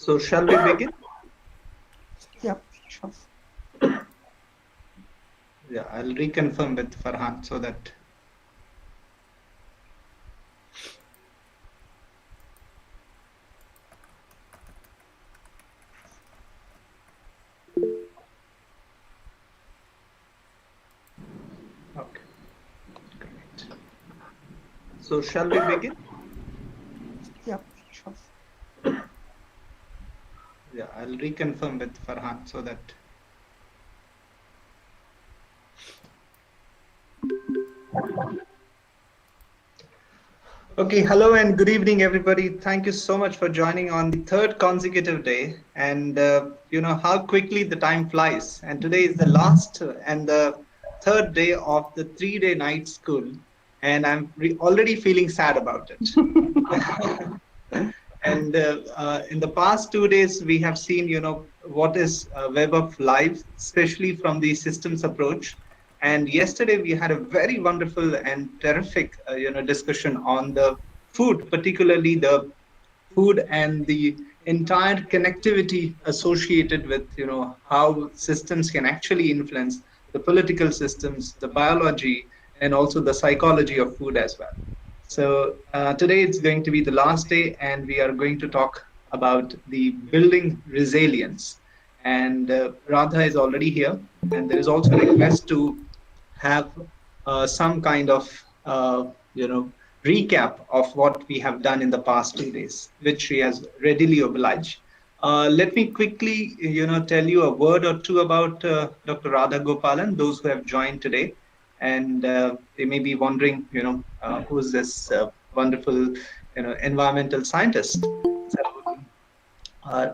So shall we begin? Yeah, sure. Yeah, I'll reconfirm with Farhan so that. Okay, great. So shall we begin? Yeah, sure. Yeah, I'll reconfirm with Farhan so that. Okay, hello and good evening, everybody. Thank you so much for joining on the third consecutive day. And you know how quickly the time flies. And today is the last and the third day of the 3-day night school. And I'm already feeling sad about it. And in the past 2 days, we have seen, you know, what is Web of Life, especially from the systems approach. And yesterday we had a very wonderful and terrific, discussion on the food, particularly the food and the entire connectivity associated with, you know, how systems can actually influence the political systems, the biology, and also the psychology of food as well. So today it's going to be the last day, and we are going to talk about the building resilience. And Radha is already here, and there is also a request to have some kind of you know recap of what we have done in the past 2 days, which she has readily obliged. Let me quickly, tell you a word or two about Dr. Radha Gopalan, those who have joined today, and they may be wondering, who's this wonderful, environmental scientist. So, uh,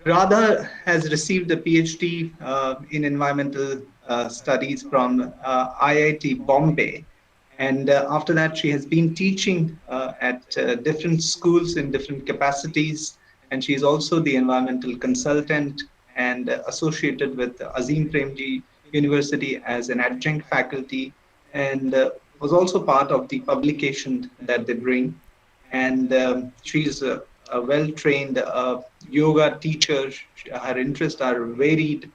Radha has received a PhD in environmental studies from IIT Bombay. And after that, she has been teaching at different schools in different capacities. And she is also the environmental consultant and associated with Azim Premji University as an adjunct faculty, and was also part of the publication that they bring. And she's a well-trained yoga teacher. Her interests are varied.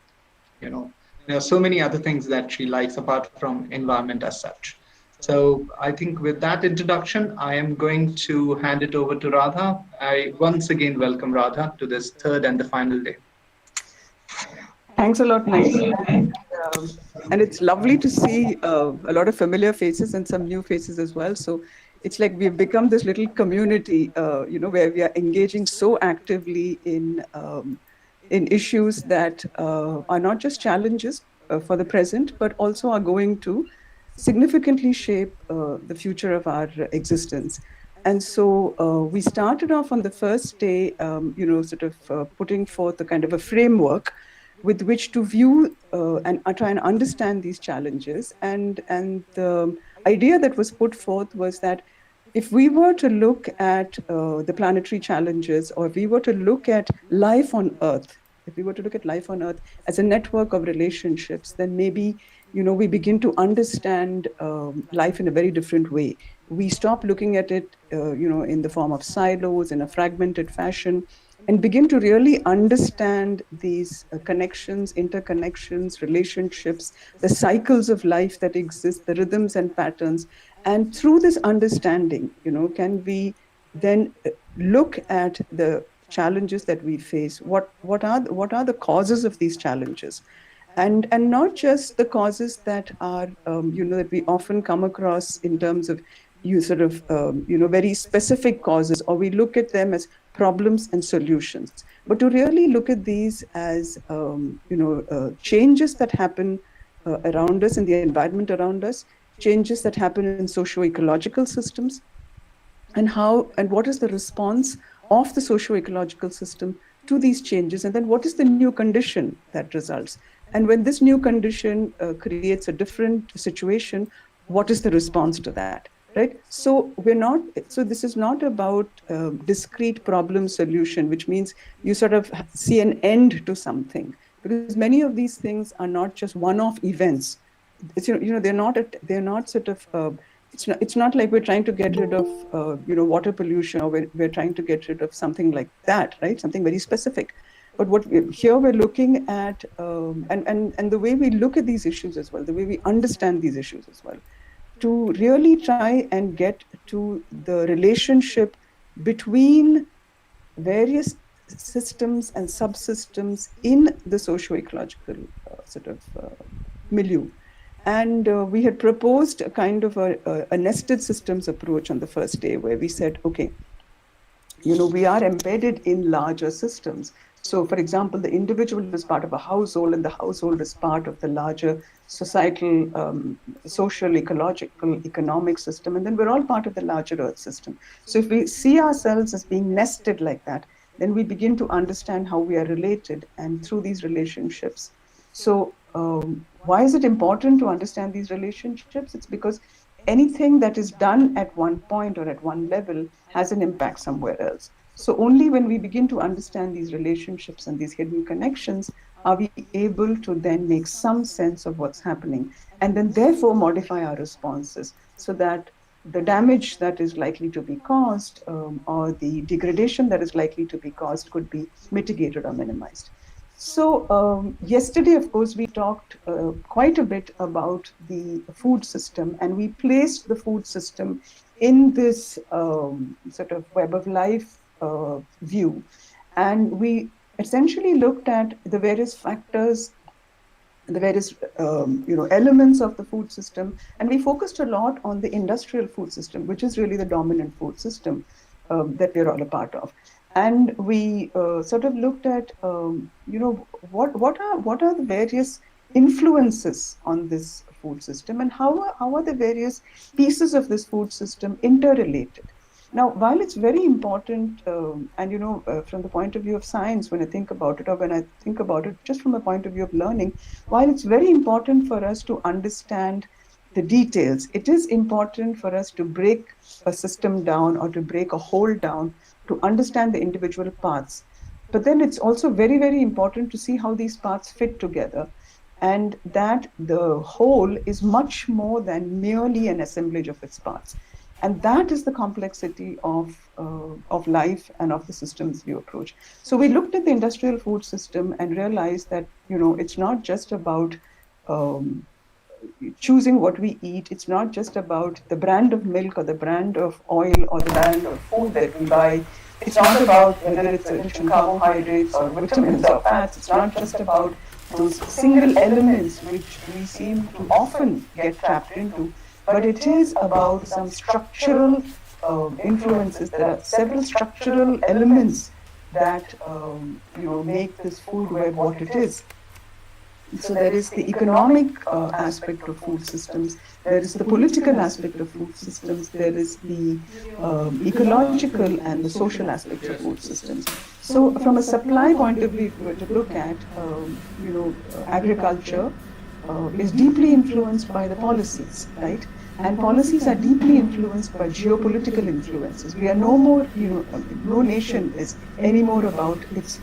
You know, there are so many other things that she likes apart from environment as such. So I think with that introduction, I am going to hand it over to Radha. I once again welcome Radha to this third and the final day. Thanks a lot, Naveen. And it's lovely to see a lot of familiar faces and some new faces as well. So it's like we've become this little community, where we are engaging so actively in issues that are not just challenges for the present, but also are going to significantly shape the future of our existence. And so we started off on the first day, sort of putting forth a kind of a framework with which to view and try and understand these challenges. And the idea that was put forth was that if we were to look at the planetary challenges, or if we were to look at life on Earth, if we were to look at life on Earth as a network of relationships, then maybe we begin to understand life in a very different way. We stop looking at it, in the form of silos in a fragmented fashion, and begin to really understand these connections, interconnections, relationships, the cycles of life that exist, the rhythms and patterns. And through this understanding, can we then look at the challenges that we face? What are the causes of these challenges? And not just the causes that are that we often come across in terms of you sort of very specific causes, or we look at them as problems and solutions, but to really look at these as changes that happen around us in the environment around us, changes that happen in socio-ecological systems, and how and what is the response of the socio-ecological system to these changes, and then what is the new condition that results. And when this new condition creates a different situation, what is the response to that? Right? So this is not about discrete problem solution, which means you sort of see an end to something, because many of these things are not just one-off events. It's, they're not sort of it's not like we're trying to get rid of water pollution, or we're trying to get rid of something like that, right? Something very specific. But here we're looking at, and the way we look at these issues as well, the way we understand these issues as well, to really try and get to the relationship between various systems and subsystems in the socio-ecological sort of milieu. And we had proposed a kind of a nested systems approach on the first day, where we said, okay, we are embedded in larger systems. So, for example, the individual is part of a household, and the household is part of the larger societal, social, ecological, economic system. And then we're all part of the larger Earth system. So, if we see ourselves as being nested like that, then we begin to understand how we are related and through these relationships. So, why is it important to understand these relationships? It's because anything that is done at one point or at one level has an impact somewhere else. So only when we begin to understand these relationships and these hidden connections are we able to then make some sense of what's happening, and then therefore modify our responses so that the damage that is likely to be caused, or the degradation that is likely to be caused, could be mitigated or minimized. So yesterday, of course, we talked quite a bit about the food system, and we placed the food system in this sort of web of life view. And we essentially looked at the various factors, the various elements of the food system, and we focused a lot on the industrial food system, which is really the dominant food system that we're all a part of. And we sort of looked at what are the various influences on this food system, and how are the various pieces of this food system interrelated. Now, while it's very important, and from the point of view of science, when I think about it, or when I think about it just from the point of view of learning, while it's very important for us to understand the details, it is important for us to break a system down, or to break a whole down, to understand the individual parts. But then it's also very, very important to see how these parts fit together, and that the whole is much more than merely an assemblage of its parts. And that is the complexity of life and of the systems we approach. So we looked at the industrial food system and realized that it's not just about choosing what we eat. It's not just about the brand of milk or the brand of oil or the brand of food that we buy. It's not about whether it's rich in carbohydrates or vitamins or fats. It's not just about those single elements which we seem to often get trapped into, but it is about some structural influences. There are several structural elements that make this food web what it is. So there is the economic aspect of food systems, there is the political aspect of food systems, there is the ecological and the social aspects of food systems. So from a supply point of view, if we were to look at, agriculture is deeply influenced by the policies, right? And policies are deeply influenced by geopolitical influences. We are no more, no nation is anymore about its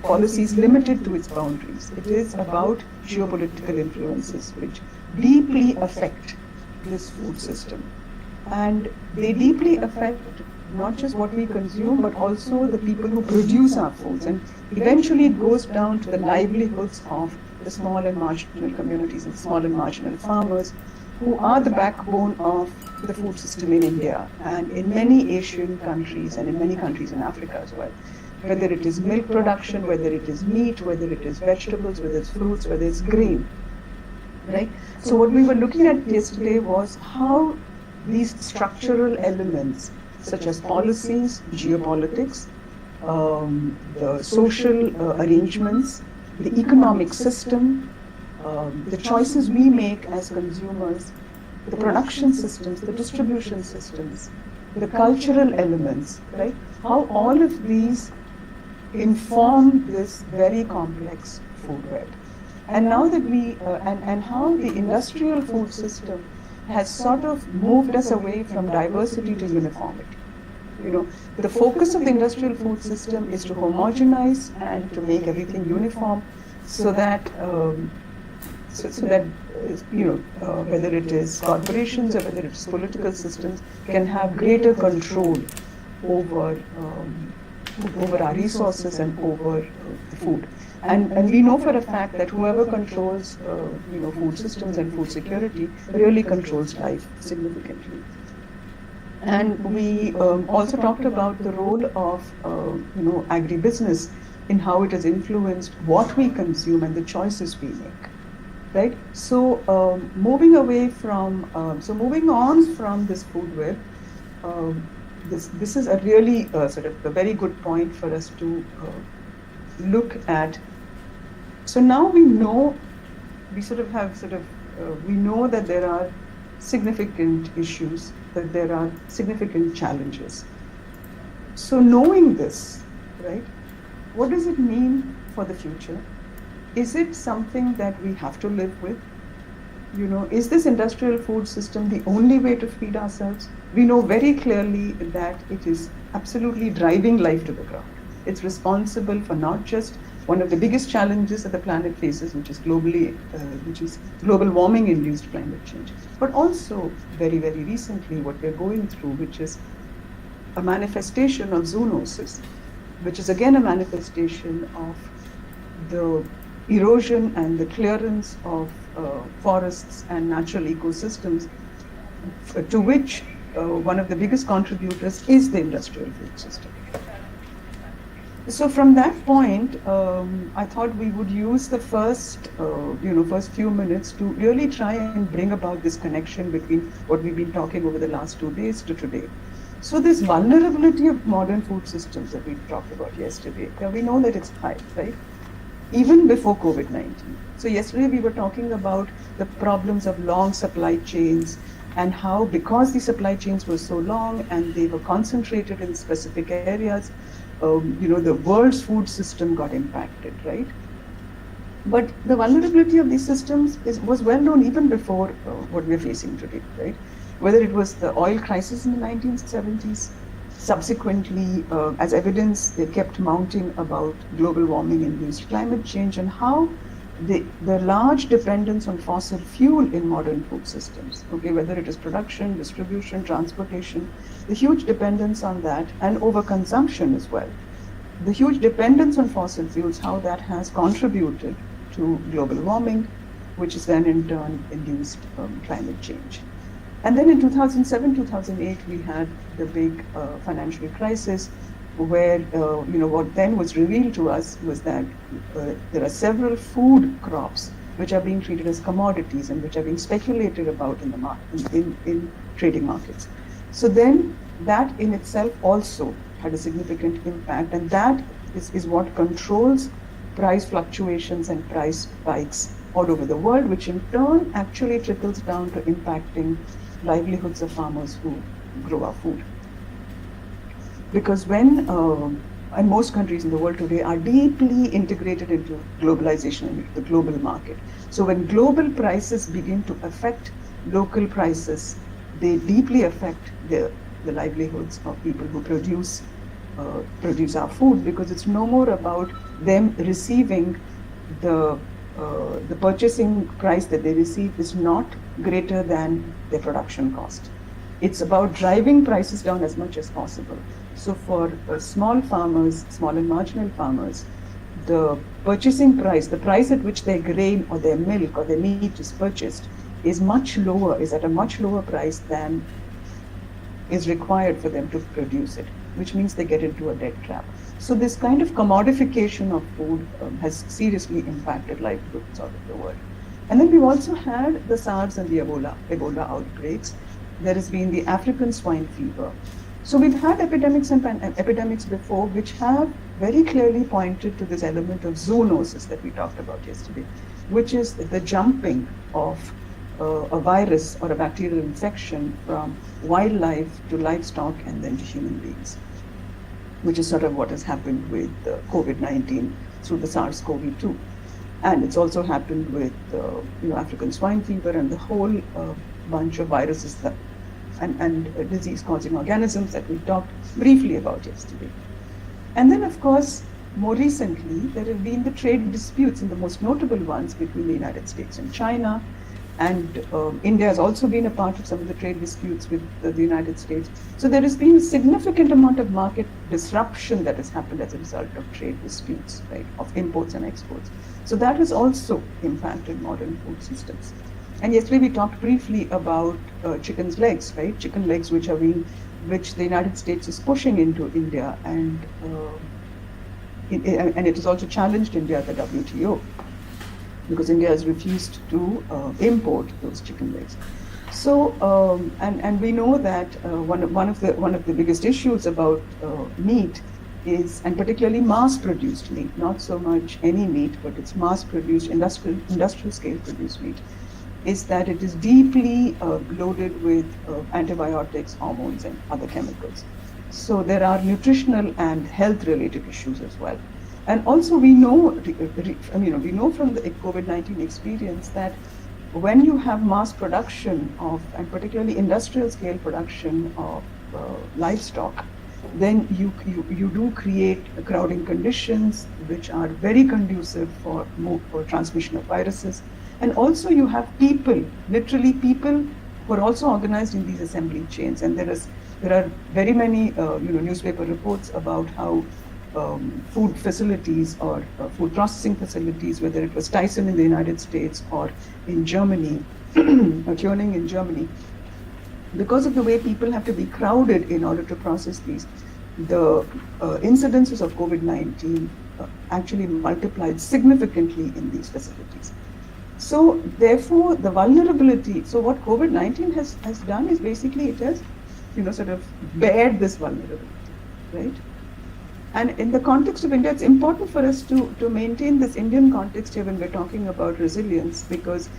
policies limited to its boundaries. It is about geopolitical influences which deeply affect this food system. And they deeply affect not just what we consume, but also the people who produce our foods. And eventually it goes down to the livelihoods of the small and marginal communities and small and marginal farmers, who are the backbone of the food system in India and in many Asian countries and in many countries in Africa as well. Whether it is milk production, whether it is meat, whether it is vegetables, whether it's fruits, whether it's grain, right? So what we were looking at yesterday was how these structural elements, such as policies, geopolitics, the social arrangements, the economic system, the choices we make as consumers, the production systems, the distribution systems, the cultural elements, right? How all of these inform this very complex food web. And now that and how the industrial food system has sort of moved us away from diversity to uniformity. The focus of the industrial food system is to homogenize and to make everything uniform, so that so that whether it is corporations or whether it is political systems can have greater control over over our resources and over the food. And we know for a fact that whoever controls food systems and food security really controls life significantly. And we also talked about the role of agribusiness in how it has influenced what we consume and the choices we make. Right. So moving on from this food web, this is a really sort of a very good point for us to look at. So now we know we know that there are significant issues, that there are significant challenges. So knowing this, right, what does it mean for the future? Is it something that we have to live with? Is this industrial food system the only way to feed ourselves? We know very clearly that it is absolutely driving life to the ground. It's responsible for not just one of the biggest challenges that the planet faces, which is global warming-induced climate change, but also very, very recently what we're going through, which is a manifestation of zoonosis, which is again a manifestation of the erosion and the clearance of forests and natural ecosystems, to which one of the biggest contributors is the industrial food system. So from that point, I thought we would use the first few minutes to really try and bring about this connection between what we've been talking over the last 2 days to today. So this vulnerability of modern food systems that we talked about yesterday, we know that it's high, right? Even before COVID-19. So yesterday we were talking about the problems of long supply chains and how, because the supply chains were so long and they were concentrated in specific areas, the world's food system got impacted, right? But the vulnerability of these systems was well known even before what we're facing today, right? Whether it was the oil crisis in the 1970s, subsequently, as evidence, they kept mounting about global warming-induced climate change and how the large dependence on fossil fuel in modern food systems, okay, whether it is production, distribution, transportation, the huge dependence on that, and overconsumption as well. The huge dependence on fossil fuels, how that has contributed to global warming, which has then in turn induced climate change. And then in 2007, 2008, we had the big financial crisis where, what then was revealed to us was that there are several food crops which are being treated as commodities and which are being speculated about in the in trading markets. So then that in itself also had a significant impact, and that is what controls price fluctuations and price spikes all over the world, which in turn actually trickles down to impacting livelihoods of farmers who grow our food. Because and most countries in the world today are deeply integrated into globalization and into the global market. So when global prices begin to affect local prices, they deeply affect the livelihoods of people who produce our food, because it's no more about them receiving the purchasing price that they receive is not greater than their production cost. It's about driving prices down as much as possible. So for small farmers, small and marginal farmers, the purchasing price, the price at which their grain or their milk or their meat is purchased is at a much lower price than is required for them to produce it, which means they get into a debt trap. So this kind of commodification of food has seriously impacted livelihoods all over the world. And then we've also had the SARS and the Ebola outbreaks. There has been the African swine fever. So we've had epidemics before, which have very clearly pointed to this element of zoonosis that we talked about yesterday, which is the jumping of a virus or a bacterial infection from wildlife to livestock and then to human beings, which is sort of what has happened with COVID-19 through the SARS-CoV-2. And it's also happened with African swine fever and the whole bunch of viruses and disease-causing organisms that we talked briefly about yesterday. And then, of course, more recently, there have been the trade disputes, and the most notable ones between the United States and China. And India has also been a part of some of the trade disputes with the United States. So there has been a significant amount of market disruption that has happened as a result of trade disputes, right, of imports and exports. So that has also impacted modern food systems. And yesterday we talked briefly about chicken's legs, right? Chicken legs, which the United States is pushing into India, and it has also challenged India at the WTO because India has refused to import those chicken legs. So, and we know that one of the biggest issues about meat is, and particularly mass-produced meat, not so much any meat, but it's mass-produced, industrial scale produced meat, is that it is deeply loaded with antibiotics, hormones, and other chemicals. So there are nutritional and health-related issues as well. And also we know, we know from the COVID-19 experience that when you have mass production of, and particularly industrial scale production of livestock, then you do create crowding conditions which are very conducive for transmission of viruses. And also you have people, literally people who are also organized in these assembly chains. And there are very many newspaper reports about how food facilities or food processing facilities, whether it was Tyson in the United States or in Germany, or Tuning in Germany, because of the way people have to be crowded in order to process these, the incidences of COVID-19 actually multiplied significantly in these facilities. So therefore, the vulnerability, so what COVID-19 has done is basically it has, sort of bared this vulnerability, right? And in the context of India, it's important for us to maintain this Indian context here when we're talking about resilience, because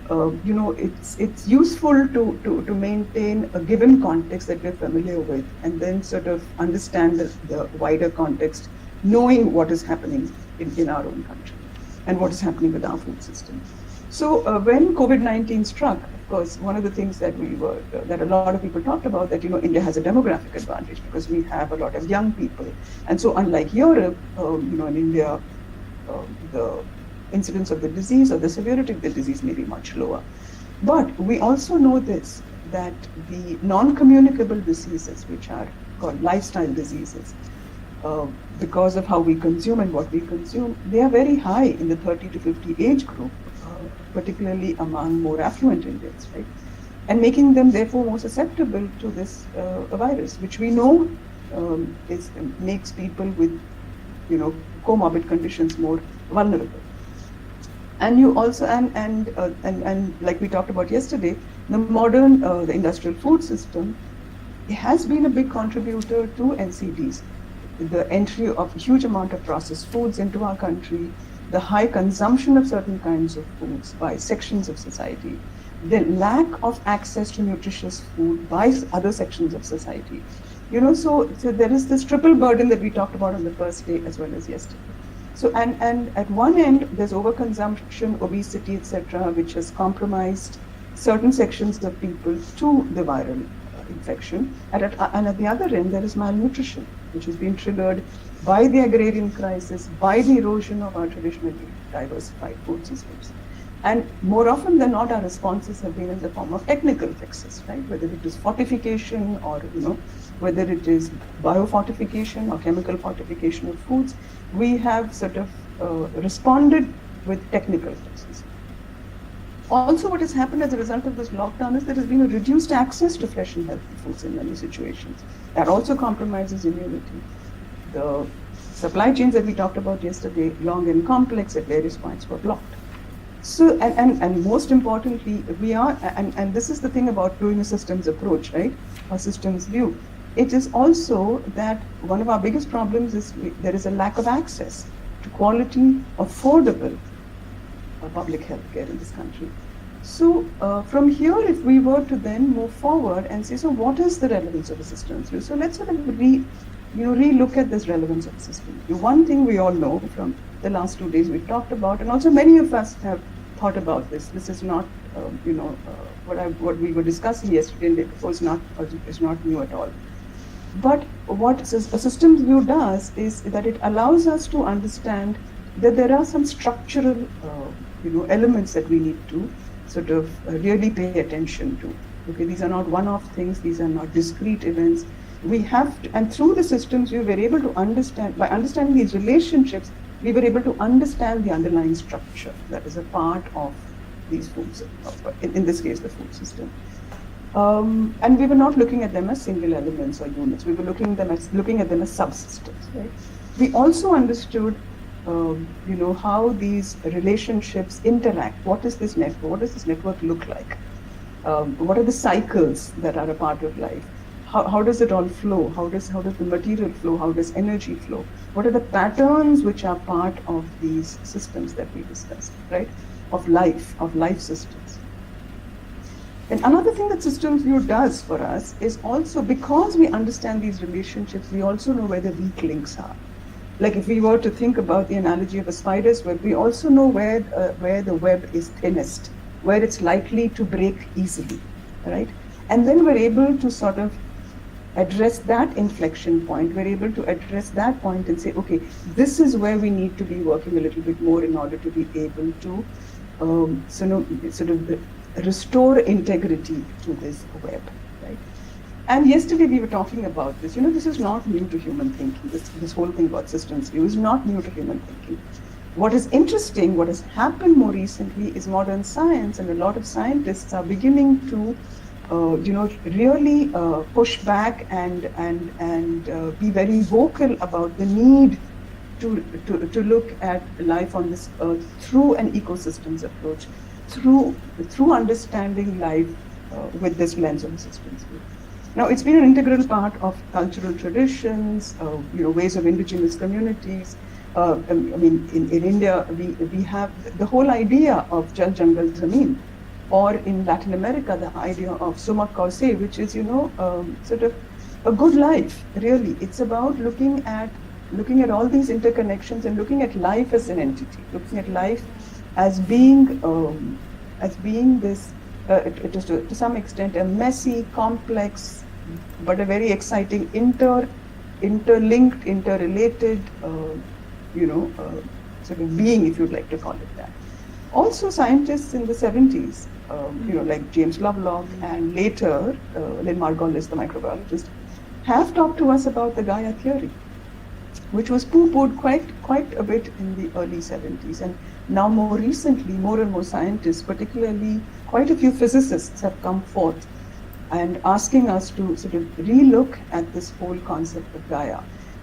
it's useful to maintain a given context that we're familiar with, and then sort of understand the wider context, knowing what is happening in our own country and what is happening with our food system. So when COVID-19 struck, of course, one of the things that that a lot of people talked about, that India has a demographic advantage because we have a lot of young people, and so unlike Europe, in India, the incidence of the disease or the severity of the disease may be much lower. But we also know this, that the non-communicable diseases, which are called lifestyle diseases, because of how we consume and what we consume, they are very high in the 30 to 50 age group, particularly among more affluent Indians, right? And making them therefore more susceptible to this virus, which we know makes people with, comorbid conditions more vulnerable. And you also, and like we talked about yesterday, the modern, the industrial food system has been a big contributor to NCDs. The entry of a huge amount of processed foods into our country, the high consumption of certain kinds of foods by sections of society, the lack of access to nutritious food by other sections of society. So there is this triple burden that we talked about on the first day as well as yesterday. So, and at one end, there's overconsumption, obesity, etc., which has compromised certain sections of people to the viral infection. And at the other end, there is malnutrition, which has been triggered by the agrarian crisis, by the erosion of our traditionally diversified food systems. And more often than not, our responses have been in the form of technical fixes, right? Whether it is fortification or, whether it is biofortification or chemical fortification of foods, we have sort of responded with technical fixes. Also, what has happened as a result of this lockdown is there has been a reduced access to fresh and healthy foods in many situations. That also compromises immunity. The supply chains that we talked about yesterday, long and complex at various points, were blocked. So, and most importantly, we are, and this is the thing about doing a systems approach, right? A systems view. It is also that one of our biggest problems is there is a lack of access to quality, affordable public health care in this country. So from here, if we were to then move forward and say, so what is the relevance of a systems view? So let's sort of re-look at this relevance of the systems view. One thing we all know from the last 2 days we've talked about, and also many of us have thought about this. This is not, what we were discussing yesterday, and is not new at all. But what a systems view does is that it allows us to understand that there are some structural, elements that we need to sort of really pay attention to. Okay, these are not one-off things; these are not discrete events. We have to, and through the systems, we were able to understand. By understanding these relationships, we were able to understand the underlying structure that is a part of these foods. In this case, the food system. And we were not looking at them as single elements or units. We were looking at them as subsystems. Right? We also understood, how these relationships interact. What is this network? What does this network look like? What are the cycles that are a part of life? How does it all flow? How does the material flow? How does energy flow? What are the patterns which are part of these systems that we discussed, right? Of life systems. And another thing that systems view does for us is also, because we understand these relationships, we also know where the weak links are. Like if we were to think about the analogy of a spider's web, we also know where the web is thinnest, where it's likely to break easily, right? And then we're able to sort of address that inflection point. We're able to address that point and say, okay, this is where we need to be working a little bit more in order to be able to sort of restore integrity to this web, right? And yesterday we were talking about this. This is not new to human thinking. This whole thing about systems view is not new to human thinking. What is interesting, what has happened more recently, is modern science, and a lot of scientists are beginning to, really push back and be very vocal about the need to look at life on this earth through an ecosystems approach, through understanding life with this lens of systems view. Now, it's been an integral part of cultural traditions, ways of indigenous communities. In India, we have the whole idea of Jal Jangal Zameen, or in Latin America, the idea of Sumak Kause, which is, sort of a good life, really. It's about looking at all these interconnections and looking at life as an entity, looking at life as being this, it is to some extent a messy, complex, but a very exciting, interlinked, interrelated, sort of being, if you'd like to call it that. Also, scientists in the 70s, like James Lovelock and later Lynn Margolis, the microbiologist, have talked to us about the Gaia theory, which was poo-pooed quite a bit in the early 70s. And now more recently, more and more scientists, particularly quite a few physicists, have come forth and asking us to sort of relook at this whole concept of Gaia.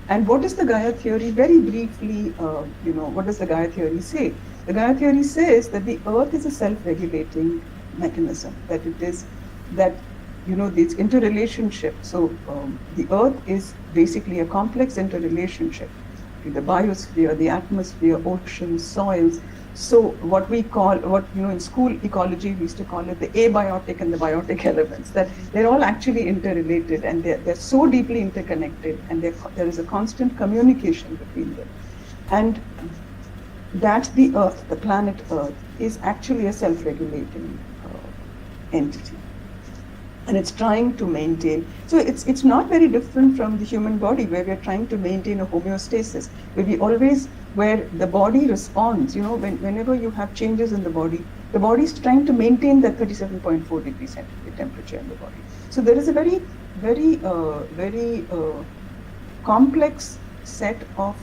And what is the Gaia theory? Very briefly, what does the Gaia theory say? The Gaia theory says that the earth is a self-regulating mechanism, that it is that, these interrelationship. So the earth is basically a complex interrelationship with the biosphere, the atmosphere, oceans, soils. So what in school ecology, we used to call it the abiotic and the biotic elements, that they're all actually interrelated, and they're so deeply interconnected, and there is a constant communication between them. And that the Earth, the planet Earth, is actually a self-regulating entity. And it's trying to maintain. So it's not very different from the human body, where we're trying to maintain a homeostasis, where the body responds. Whenever you have changes in the body is trying to maintain that 37.4 degrees centigrade temperature in the body. So there is a very, very, very complex set of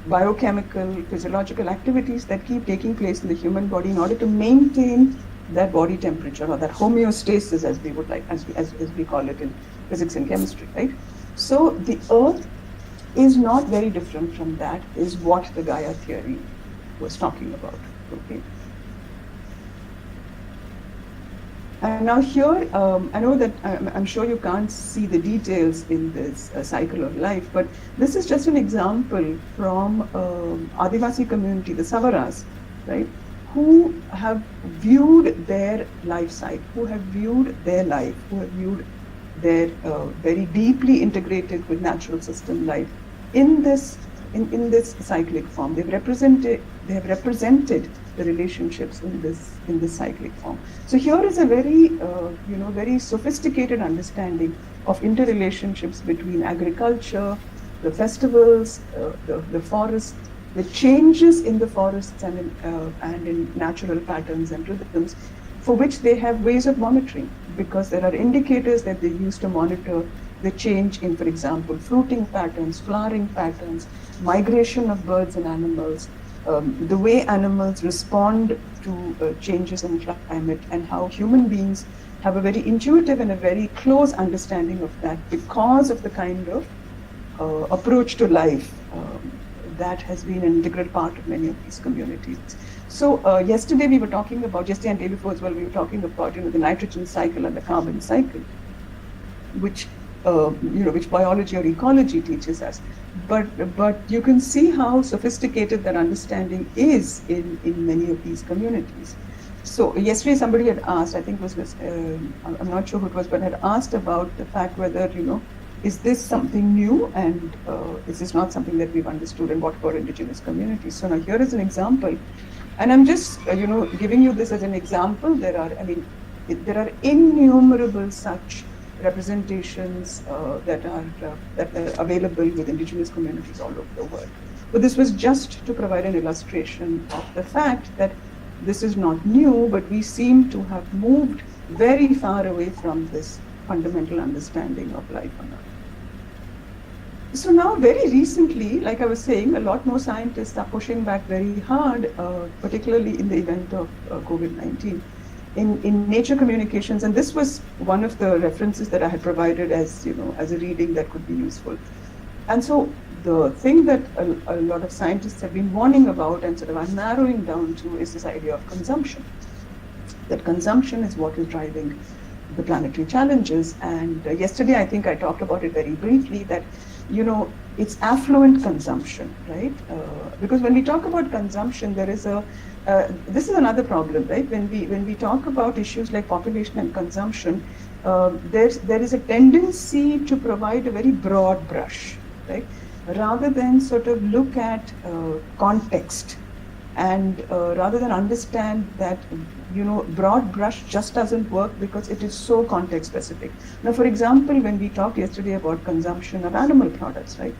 biochemical, physiological activities that keep taking place in the human body in order to maintain that body temperature, or that homeostasis, as we would like, as we call it in physics and chemistry, right? So the Earth is not very different from that, is what the Gaia theory was talking about. Okay. And now here, I know that I'm sure you can't see the details in this cycle of life, but this is just an example from Adivasi community, the Savaras, right, who have viewed their life cycle, who have viewed their life, who have viewed their very deeply integrated with natural system life in this cyclic form. They have represented the relationships in this cyclic form. So here is a very very sophisticated understanding of interrelationships between agriculture, the festivals, the forests, the changes in the forests and in natural patterns and rhythms, for which they have ways of monitoring, because there are indicators that they use to monitor the change in, for example, fruiting patterns, flowering patterns, migration of birds and animals, the way animals respond to changes in climate, and how human beings have a very intuitive and a very close understanding of that because of the kind of approach to life that has been an integral part of many of these communities. So yesterday we were talking about, yesterday and day before as well, we were talking about the nitrogen cycle and the carbon cycle, which which biology or ecology teaches us. But you can see how sophisticated that understanding is in many of these communities. So yesterday somebody had asked, I think it was I'm not sure who it was, but had asked about the fact whether is this something new, and is this not something that we've understood, and what about indigenous communities? So now here is an example, and I'm just giving you this as an example. There are innumerable such representations that are available with indigenous communities all over the world. But this was just to provide an illustration of the fact that this is not new, but we seem to have moved very far away from this fundamental understanding of life on Earth. So now, very recently, like I was saying, a lot more scientists are pushing back very hard, particularly in the event of COVID-19, in nature communications. And this was one of the references that I had provided as as a reading that could be useful. And so the thing that a lot of scientists have been warning about and sort of are narrowing down to is this idea of consumption. That consumption is what is driving the planetary challenges. And yesterday, I think I talked about it very briefly, that it's affluent consumption, right? Because when we talk about consumption, there is this is another problem, right? When we talk about issues like population and consumption, there is a tendency to provide a very broad brush, right? Rather than sort of look at context, and rather than understand that broad brush just doesn't work because it is so context specific. Now, for example, when we talked yesterday about consumption of animal products, right?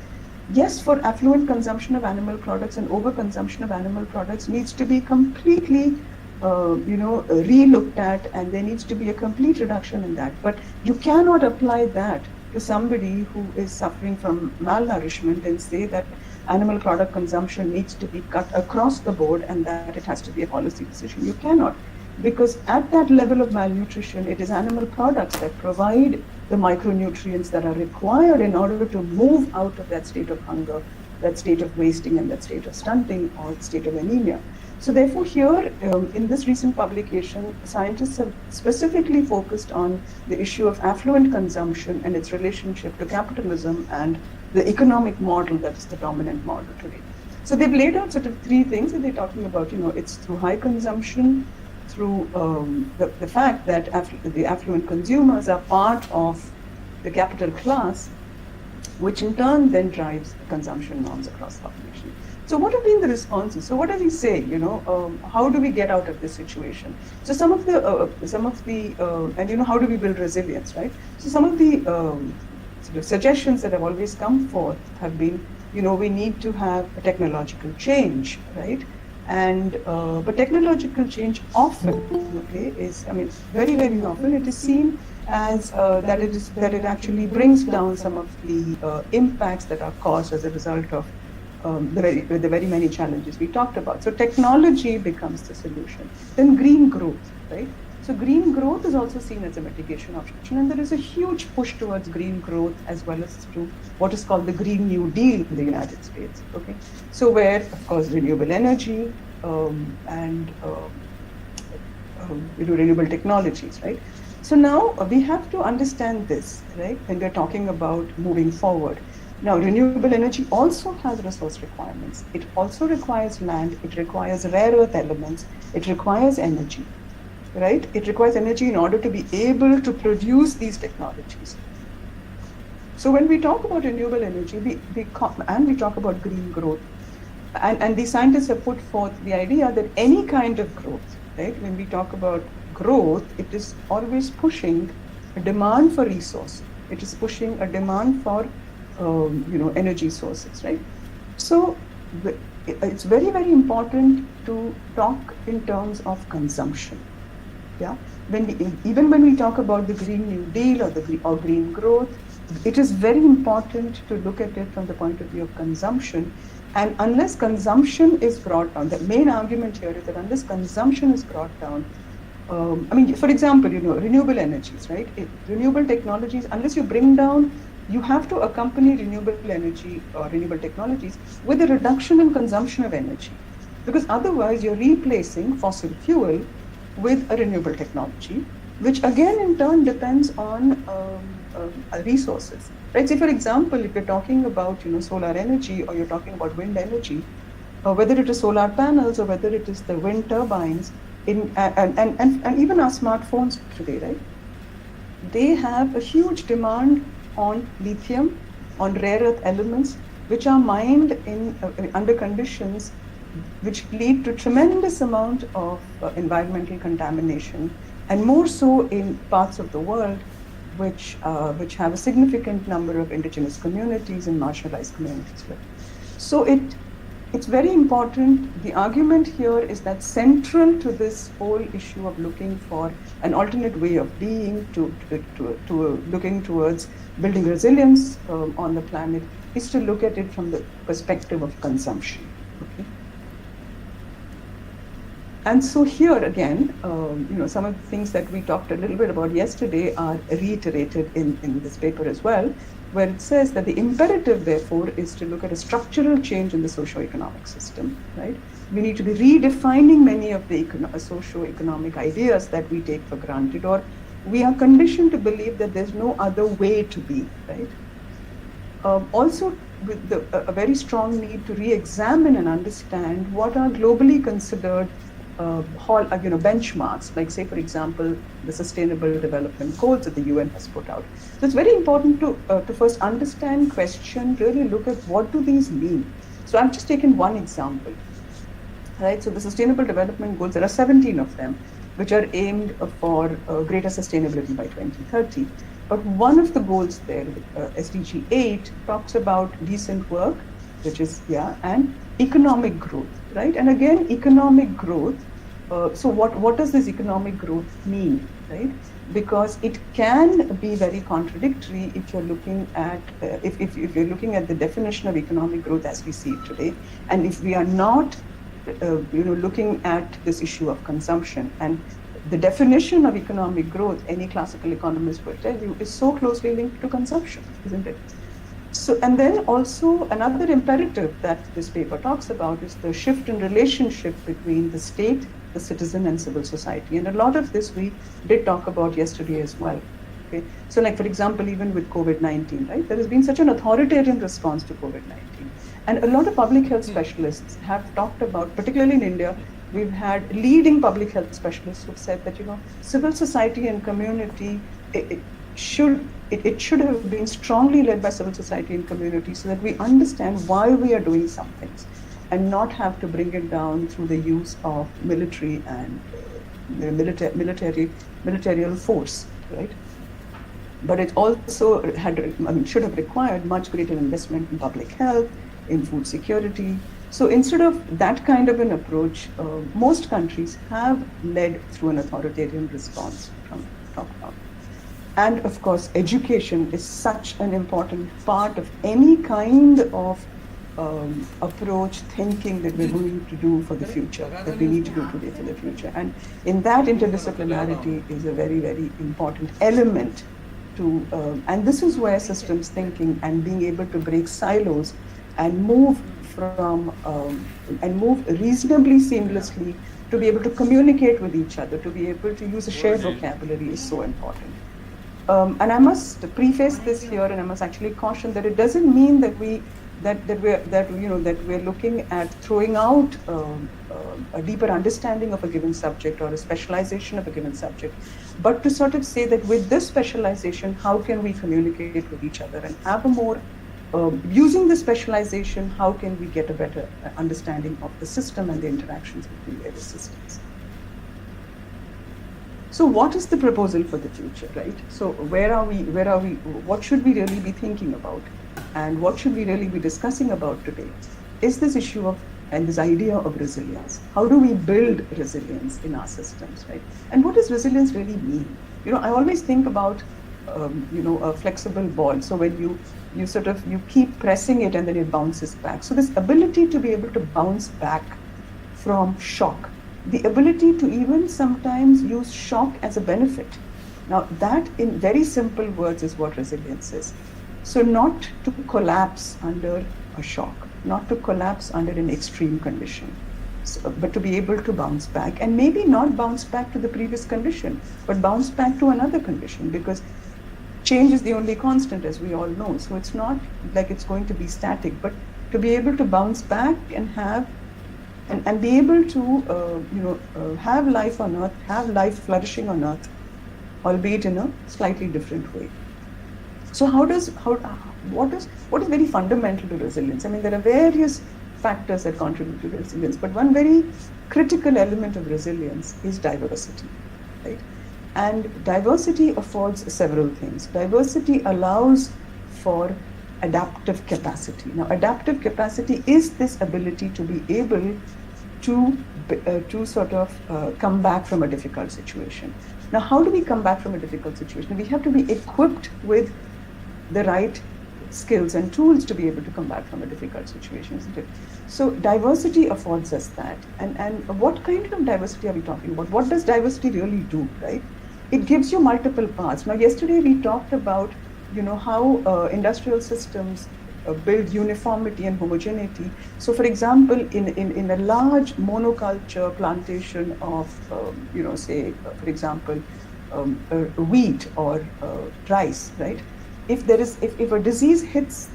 Yes, for affluent consumption of animal products and overconsumption of animal products needs to be completely re-looked at, and there needs to be a complete reduction in that. But you cannot apply that to somebody who is suffering from malnourishment and say that animal product consumption needs to be cut across the board and that it has to be a policy decision. You cannot, because at that level of malnutrition, it is animal products that provide the micronutrients that are required in order to move out of that state of hunger, that state of wasting, and that state of stunting or state of anemia. So therefore here, in this recent publication, scientists have specifically focused on the issue of affluent consumption and its relationship to capitalism and the economic model that is the dominant model today. So they've laid out sort of three things that they're talking about. It's through high consumption, through the fact that the affluent consumers are part of the capital class, which in turn then drives consumption norms across the population. So what have been the responses? So what does he say? How do we get out of this situation? So some of the and how do we build resilience, right? So some of the sort of suggestions that have always come forth have been, we need to have a technological change, right? And but technological change often, is very, very often it is seen as that it actually brings down some of the impacts that are caused as a result of the very many challenges we talked about. So technology becomes the solution. Then green growth, right? So green growth is also seen as a mitigation option, and there is a huge push towards green growth as well as to what is called the Green New Deal in the United States. Okay, so where of course renewable energy and renewable technologies, right? So now we have to understand this, right? When we're talking about moving forward. Now, renewable energy also has resource requirements. It also requires land. It requires rare earth elements. It requires energy, right? It requires energy in order to be able to produce these technologies. So when we talk about renewable energy, we talk about green growth, and these scientists have put forth the idea that any kind of growth, right? When we talk about growth, it is always pushing a demand for resources. It is pushing a demand for, energy sources, right? So it's very, very important to talk in terms of consumption. Yeah, even when we talk about the Green New Deal or green growth, it is very important to look at it from the point of view of consumption. And unless consumption is brought down, the main argument here is that unless consumption is brought down, I mean, for example, renewable energies, right? Renewable technologies, unless you bring down, you have to accompany renewable energy or renewable technologies with a reduction in consumption of energy. Because otherwise, you're replacing fossil fuel with a renewable technology, which again in turn depends on resources. Right? Say, for example, if you're talking about solar energy or you're talking about wind energy, whether it is solar panels or whether it is the wind turbines, and even our smartphones today, right? They have a huge demand on lithium, on rare earth elements, which are mined in under conditions which lead to tremendous amount of environmental contamination, and more so in parts of the world which have a significant number of indigenous communities and marginalized communities. So it's very important. The argument here is that central to this whole issue of looking for an alternate way of being, to looking towards building resilience on the planet, is to look at it from the perspective of consumption. Okay? And so here again, some of the things that we talked a little bit about yesterday are reiterated in this paper as well, where it says that the imperative, therefore, is to look at a structural change in the socio-economic system, right? We need to be redefining many of the socio-economic ideas that we take for granted, or we are conditioned to believe that there's no other way to be, right? Also, with a very strong need to re-examine and understand what are globally considered benchmarks, like say, for example, the Sustainable Development Goals that the UN has put out. So it's very important to first understand, question, really look at what do these mean. So I've just taken one example, right? So the Sustainable Development Goals, there are 17 of them, which are aimed for greater sustainability by 2030. But one of the goals there, SDG 8, talks about decent work, which is, and economic growth, right? And again, economic growth. So what does this economic growth mean, right? Because it can be very contradictory if you're looking at if you're looking at the definition of economic growth as we see it today, and if we are not looking at this issue of consumption. And the definition of economic growth, any classical economist will tell you, is so closely linked to consumption, isn't it? So, and then also another imperative that this paper talks about is the shift in relationship between the state, the citizen, and civil society. And a lot of this we did talk about yesterday as well. Okay, so like, for example, even with COVID-19, right, there has been such an authoritarian response to COVID-19. And a lot of public health specialists have talked about, particularly in India, we've had leading public health specialists who've said that, civil society and community, it should have been strongly led by civil society and community, so that we understand why we are doing some things and not have to bring it down through the use of military and military force, right? But it also should have required much greater investment in public health, in food security. So instead of that kind of an approach, most countries have led through an authoritarian response from top down. And of course, education is such an important part of any kind of approach, thinking that we're going to do for the future, that we need to do today for the future. And in that, interdisciplinarity is a very, very important element to, and this is where systems thinking and being able to break silos and move reasonably seamlessly to be able to communicate with each other, to be able to use a shared vocabulary is so important. And I must preface this here, and I must actually caution that it doesn't mean that we're looking at throwing out a deeper understanding of a given subject or a specialization of a given subject, but to sort of say that with this specialization, how can we communicate with each other and have a more using the specialization, how can we get a better understanding of the system and the interactions between various systems? So what is the proposal for the future, right? So where are we, what should we really be thinking about? And what should we really be discussing about today is this issue of, and this idea of resilience. How do we build resilience in our systems, right? And what does resilience really mean? I always think about, a flexible ball. So when you keep pressing it and then it bounces back. So this ability to be able to bounce back from shock, the ability to even sometimes use shock as a benefit. Now that, in very simple words, is what resilience is. So not to collapse under a shock, not to collapse under an extreme condition, but to be able to bounce back, and maybe not bounce back to the previous condition, but bounce back to another condition, because change is the only constant, as we all know. So it's not like it's going to be static, but to be able to bounce back and have and be able to have life on earth, have life flourishing on earth, albeit in a slightly different way. So what is very fundamental to resilience? I mean, there are various factors that contribute to resilience, but one very critical element of resilience is diversity, right? And diversity affords several things. Diversity allows for adaptive capacity. Now, adaptive capacity is this ability to be able to sort of come back from a difficult situation. Now, how do we come back from a difficult situation? We have to be equipped with the right skills and tools to be able to come back from a difficult situation, isn't it? So diversity affords us that. And what kind of diversity are we talking about? What does diversity really do, right? It gives you multiple paths. Now, yesterday we talked about, how industrial systems build uniformity and homogeneity. So, for example, in a large monoculture plantation of, for example, wheat or rice, right? If a disease hits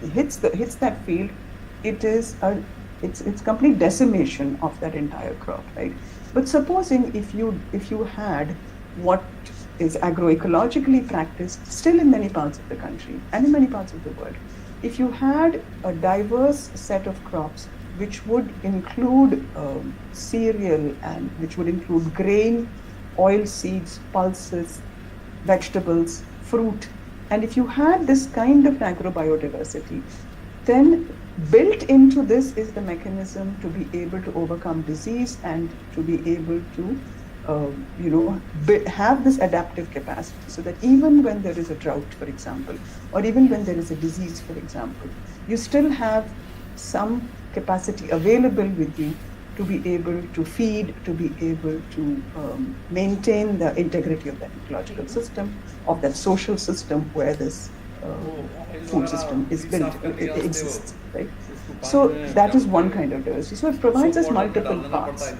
that field, it's complete decimation of that entire crop, right? But supposing if you had what is agroecologically practiced still in many parts of the country and in many parts of the world, if you had a diverse set of crops which would include cereal and which would include grain, oil seeds, pulses, vegetables, fruit, and if you had this kind of agrobiodiversity, then built into this is the mechanism to be able to overcome disease and to be able to have this adaptive capacity, so that even when there is a drought, for example, or even when there is a disease, for example, you still have some capacity available with you to be able to feed, to be able to maintain the integrity of that ecological system, of that social system where this food system is built, it exists, right? So that is one kind of diversity. So it provides us multiple paths,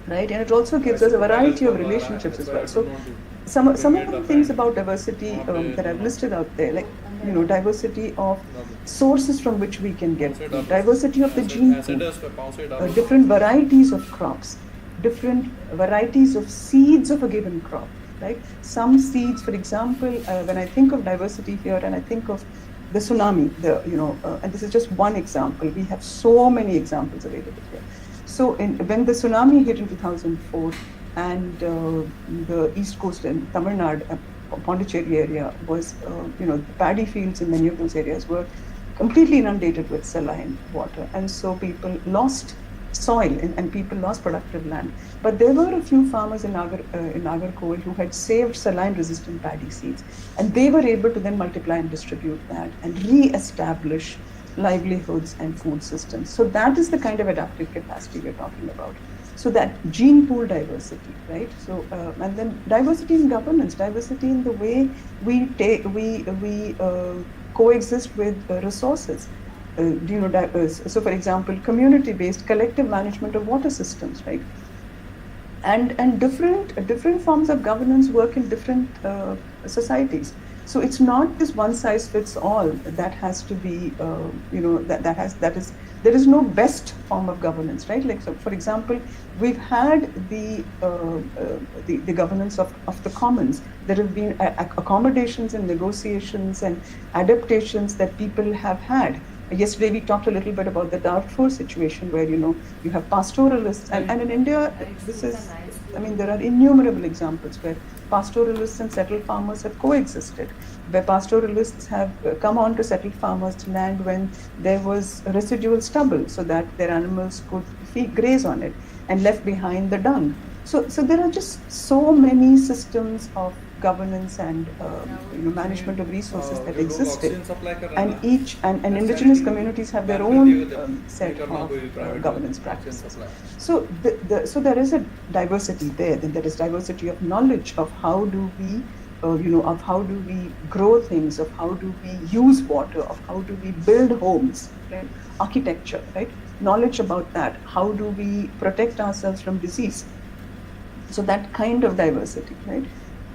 right? And it also gives us a variety of relationships as well. So some of the things about diversity that I've listed out there, like diversity of sources from which we can get food, diversity of the gene pool, different varieties of crops, different varieties of seeds of a given crop, right? Some seeds, for example, when I think of diversity here, and I think of the tsunami, and this is just one example. We have so many examples available here. So when the tsunami hit in 2004, and the east coast and Tamil Nadu, Pondicherry area was, the paddy fields in many of those areas were completely inundated with saline water, and so people lost soil and people lost productive land. But there were a few farmers in Nagarkoil who had saved saline-resistant paddy seeds, and they were able to then multiply and distribute that and re-establish livelihoods and food systems. So that is the kind of adaptive capacity we're talking about. So that gene pool diversity, right? So and then diversity in governance, diversity in the way we coexist with resources. So for example, community-based collective management of water systems, right? And different forms of governance work in different societies. So it's not this one size fits all that has to be, there is no best form of governance, right? Like, so for example, we've had the governance of the commons. There have been accommodations and negotiations and adaptations that people have had. Yesterday we talked a little bit about the Darfur situation, where you have pastoralists, and in India this is, I mean, there are innumerable examples where pastoralists and settled farmers have coexisted, where pastoralists have come on to settled farmers' land when there was residual stubble, so that their animals could graze on it, and left behind the dung. So there are just so many systems of governance and management of resources that existed, and and indigenous communities have their own set of governance practices. So so there is a diversity there. Then there is diversity of knowledge of how do we of how do we grow things, of how do we use water, of how do we build homes, right? Architecture, right? Knowledge about that. How do we protect ourselves from disease? So that kind of diversity, right?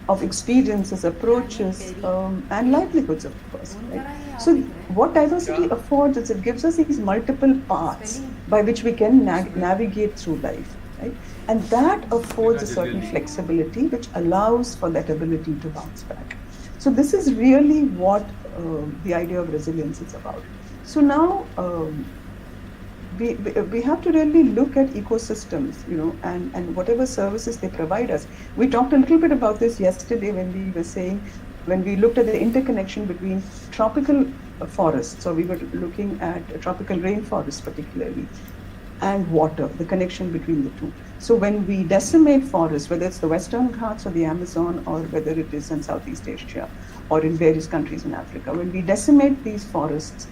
Of experiences, approaches, and livelihoods, of course, right? So what diversity affords is it gives us these multiple paths by which we can navigate through life, right? And that affords a certain flexibility which allows for that ability to bounce back. So this is really what the idea of resilience is about. So now we have to really look at ecosystems, and whatever services they provide us. We talked a little bit about this yesterday when we were saying, when we looked at the interconnection between tropical forests, so we were looking at tropical rainforests particularly, and water, the connection between the two. So when we decimate forests, whether it's the Western Ghats or the Amazon, or whether it is in Southeast Asia or in various countries in Africa, when we decimate these forests,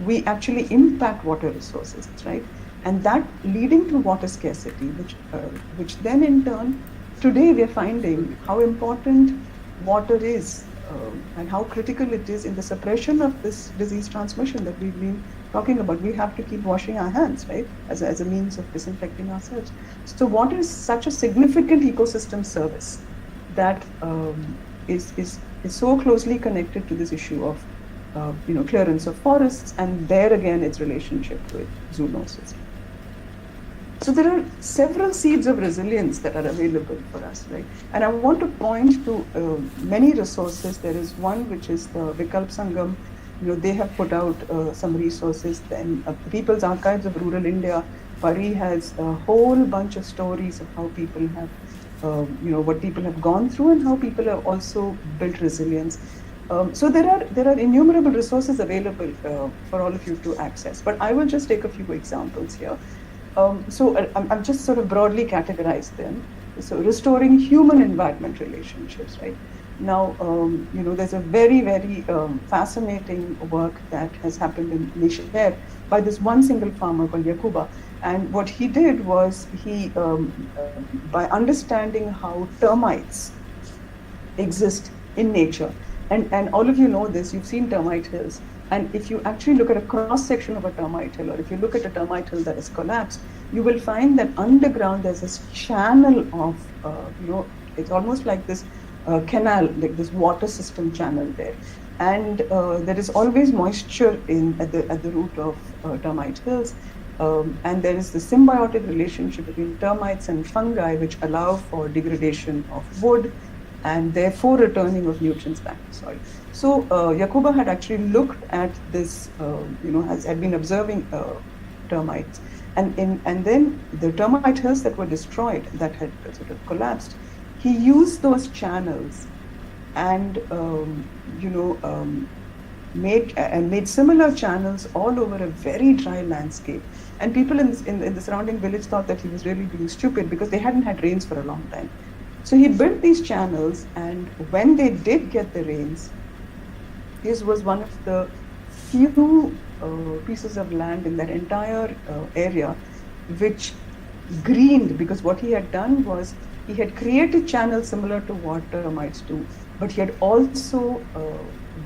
we actually impact water resources, right? And that leading to water scarcity, which then in turn, today we are finding how important water is, and how critical it is in the suppression of this disease transmission that we've been talking about. We have to keep washing our hands, right, as a means of disinfecting ourselves. So water is such a significant ecosystem service that is so closely connected to this issue of clearance of forests, and there again its relationship with zoonosis. So there are several seeds of resilience that are available for us, right? And I want to point to many resources. There is one which is the Vikalp Sangam. They have put out some resources. Then People's Archives of Rural India, Pari, has a whole bunch of stories of how people have, what people have gone through and how people have also built resilience. So there are innumerable resources available for all of you to access. But I will just take a few examples here. So I'm just sort of broadly categorized them. So restoring human-environment relationships, right? Now, there's a very, very fascinating work that has happened in Niger by this one single farmer called Yakuba. And what he did was by understanding how termites exist in nature, and all of you know this, you've seen termite hills. And if you actually look at a cross-section of a termite hill, or if you look at a termite hill that has collapsed, you will find that underground there's this channel of, it's almost like this canal, like this water system channel there. And there is always moisture at the root of termite hills. And there is the symbiotic relationship between termites and fungi, which allow for degradation of wood and therefore returning of nutrients back to soil. So Yakuba had actually looked at this, had been observing termites, and then the termite hills that were destroyed, that had sort of collapsed, he used those channels and made similar channels all over a very dry landscape. And people in the surrounding village thought that he was really being stupid because they hadn't had rains for a long time. So he built these channels, and when they did get the rains, his was one of the few pieces of land in that entire area which greened, because what he had done was he had created channels similar to what termites do, but he had also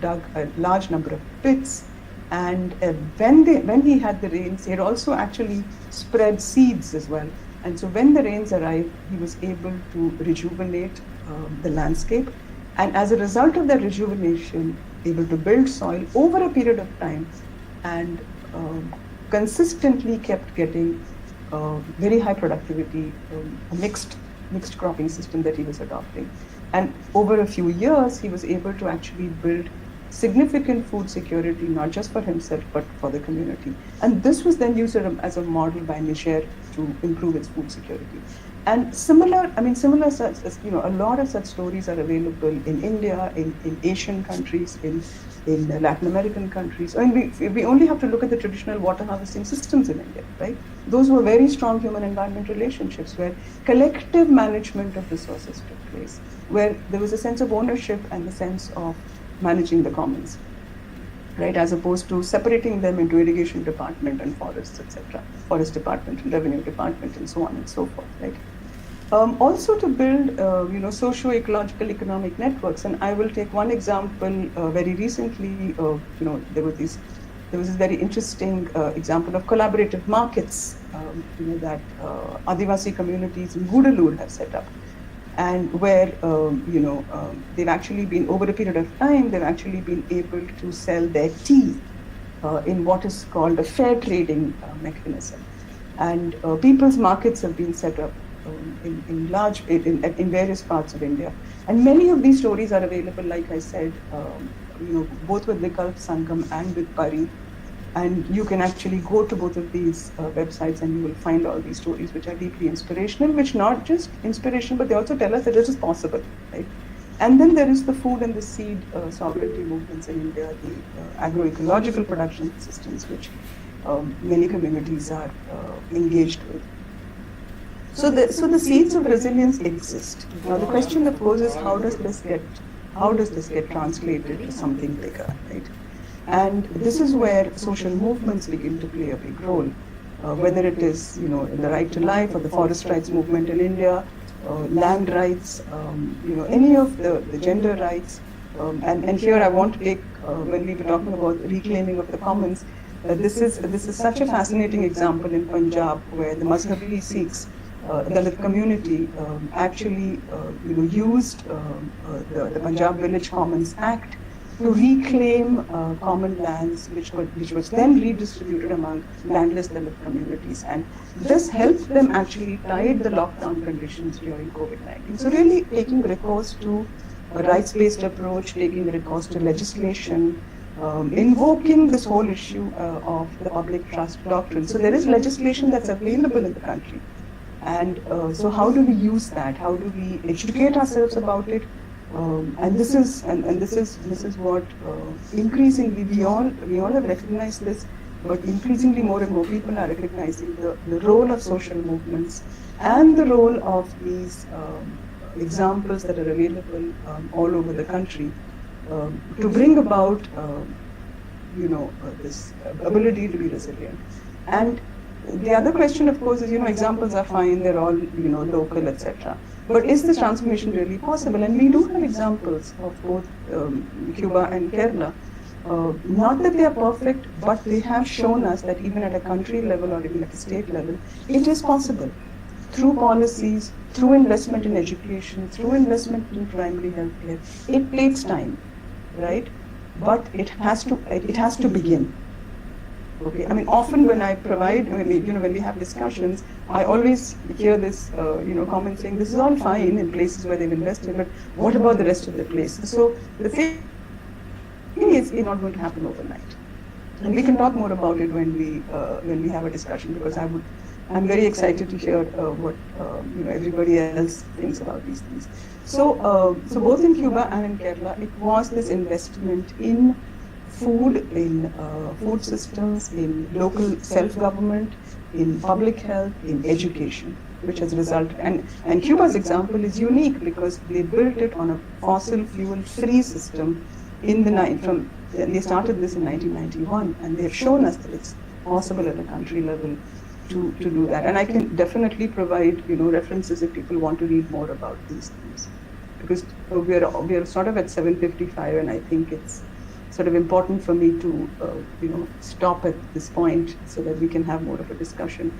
dug a large number of pits. And when he had the rains, he had also actually spread seeds as well. And so when the rains arrived, he was able to rejuvenate the landscape. And as a result of that rejuvenation, able to build soil over a period of time, and um, consistently kept getting very high productivity, a mixed cropping system that he was adopting. And over a few years, he was able to actually build significant food security, not just for himself, but for the community. And this was then used as a model by Niger to improve its food security. And similar such, a lot of such stories are available in India, in Asian countries, in Latin American countries. I mean, we only have to look at the traditional water harvesting systems in India, right? Those were very strong human environment relationships where collective management of resources took place, where there was a sense of ownership and the sense of managing the commons, right? As opposed to separating them into irrigation department and forests, etc., forest department and revenue department, and so on and so forth, right? Also to build, socio-ecological economic networks. And I will take one example very recently. There was this very interesting example of collaborative markets, that Adivasi communities in Gudalur have set up, and where they've actually been, over a period of time, they've actually been able to sell their tea in what is called a fair trading mechanism. And people's markets have been set up in various parts of India. And many of these stories are available, like I said, both with Vikalp Sangam and with Pari. And you can actually go to both of these websites and you will find all these stories, which are deeply inspirational, which not just inspirational, but they also tell us that it is possible, right? And then there is the food and the seed sovereignty movements in India, the agroecological production systems, which many communities are engaged with. So the seeds of resilience exist. Now the question, of course, is how does this get translated to something bigger, right? And this is where social movements begin to play a big role, whether it is the right to life or the forest rights movement in India, land rights, any of the gender rights. And here I want to take, when we were talking about reclaiming of the commons, this is such a fascinating example in Punjab, where the Mazhabi Sikhs, Dalit community, actually used the Punjab Village Commons Act to reclaim common lands, which was then redistributed among landless Dalit communities. And this helped them actually tide the lockdown conditions during COVID-19. So really taking recourse to a rights-based approach, taking recourse to legislation, invoking this whole issue of the public trust doctrine. So there is legislation that's available in the country. And so how do we use that? How do we educate ourselves about it? And this is what increasingly we all have recognized this, but increasingly more and more people are recognizing the role of social movements and the role of these examples that are available all over the country to bring about this ability to be resilient. And the other question, of course, is examples are fine, they're all local, etc. But is this transformation really possible? And we do have examples of both Cuba and Kerala. Not that they are perfect, but they have shown us that even at a country level or even at a state level, it is possible. Through policies, through investment in education, through investment in primary health care. It takes time, right? But it has to begin. Okay. I mean, often when I provide, when we have discussions, I always hear this, comment saying, this is all fine in places where they've invested, but what about the rest of the places? So the thing is, it's not going to happen overnight. And we can talk more about it when we have a discussion, because I'm very excited to hear what everybody else thinks about these things. So both in Cuba and in Kerala, it was this investment in food, in food systems, in local self-government, in public health, in education, which has resulted. And Cuba's example is unique because they built it on a fossil fuel-free system they started this in 1991, and they have shown us that it's possible at a country level to do that. And I can definitely provide references if people want to read more about these things, because we are sort of at 7:55, and I think it's sort of important for me to stop at this point so that we can have more of a discussion.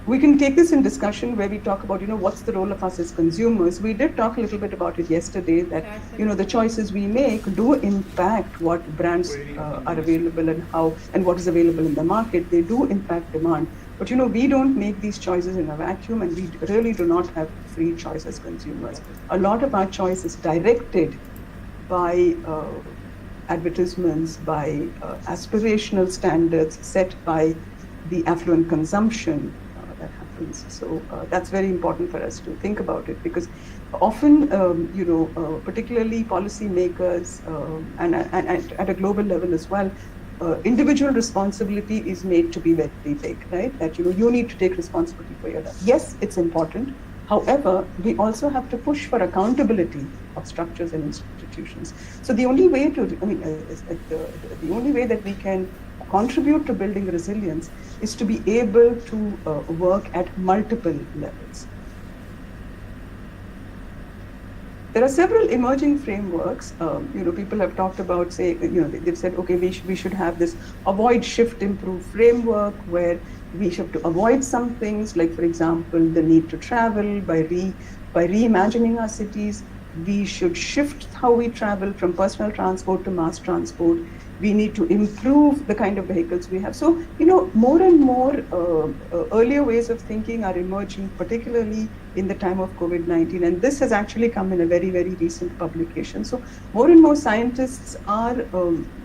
We can take this in discussion where we talk about, what's the role of us as consumers. We did talk a little bit about it yesterday that, the choices we make do impact what brands are available and how, and what is available in the market. They do impact demand. But, we don't make these choices in a vacuum, and we really do not have free choice as consumers. A lot of our choice is directed by advertisements, by aspirational standards set by the affluent consumption that happens. So that's very important for us to think about it, because often, particularly policymakers and at a global level as well, individual responsibility is made to be very big, right? That, you need to take responsibility for your life. Yes, it's important. However, we also have to push for accountability of structures and institutions. So the only way the only way that we can contribute to building resilience is to be able to work at multiple levels. There are several emerging frameworks. People have talked about, say, they've said, okay, we should have this avoid, shift, improve framework where we have to avoid some things, like, for example, the need to travel by reimagining our cities. We should shift how we travel from personal transport to mass transport. We need to improve the kind of vehicles we have. So, more and more earlier ways of thinking are emerging, particularly in the time of COVID-19. And this has actually come in a very, very recent publication. So more and more scientists are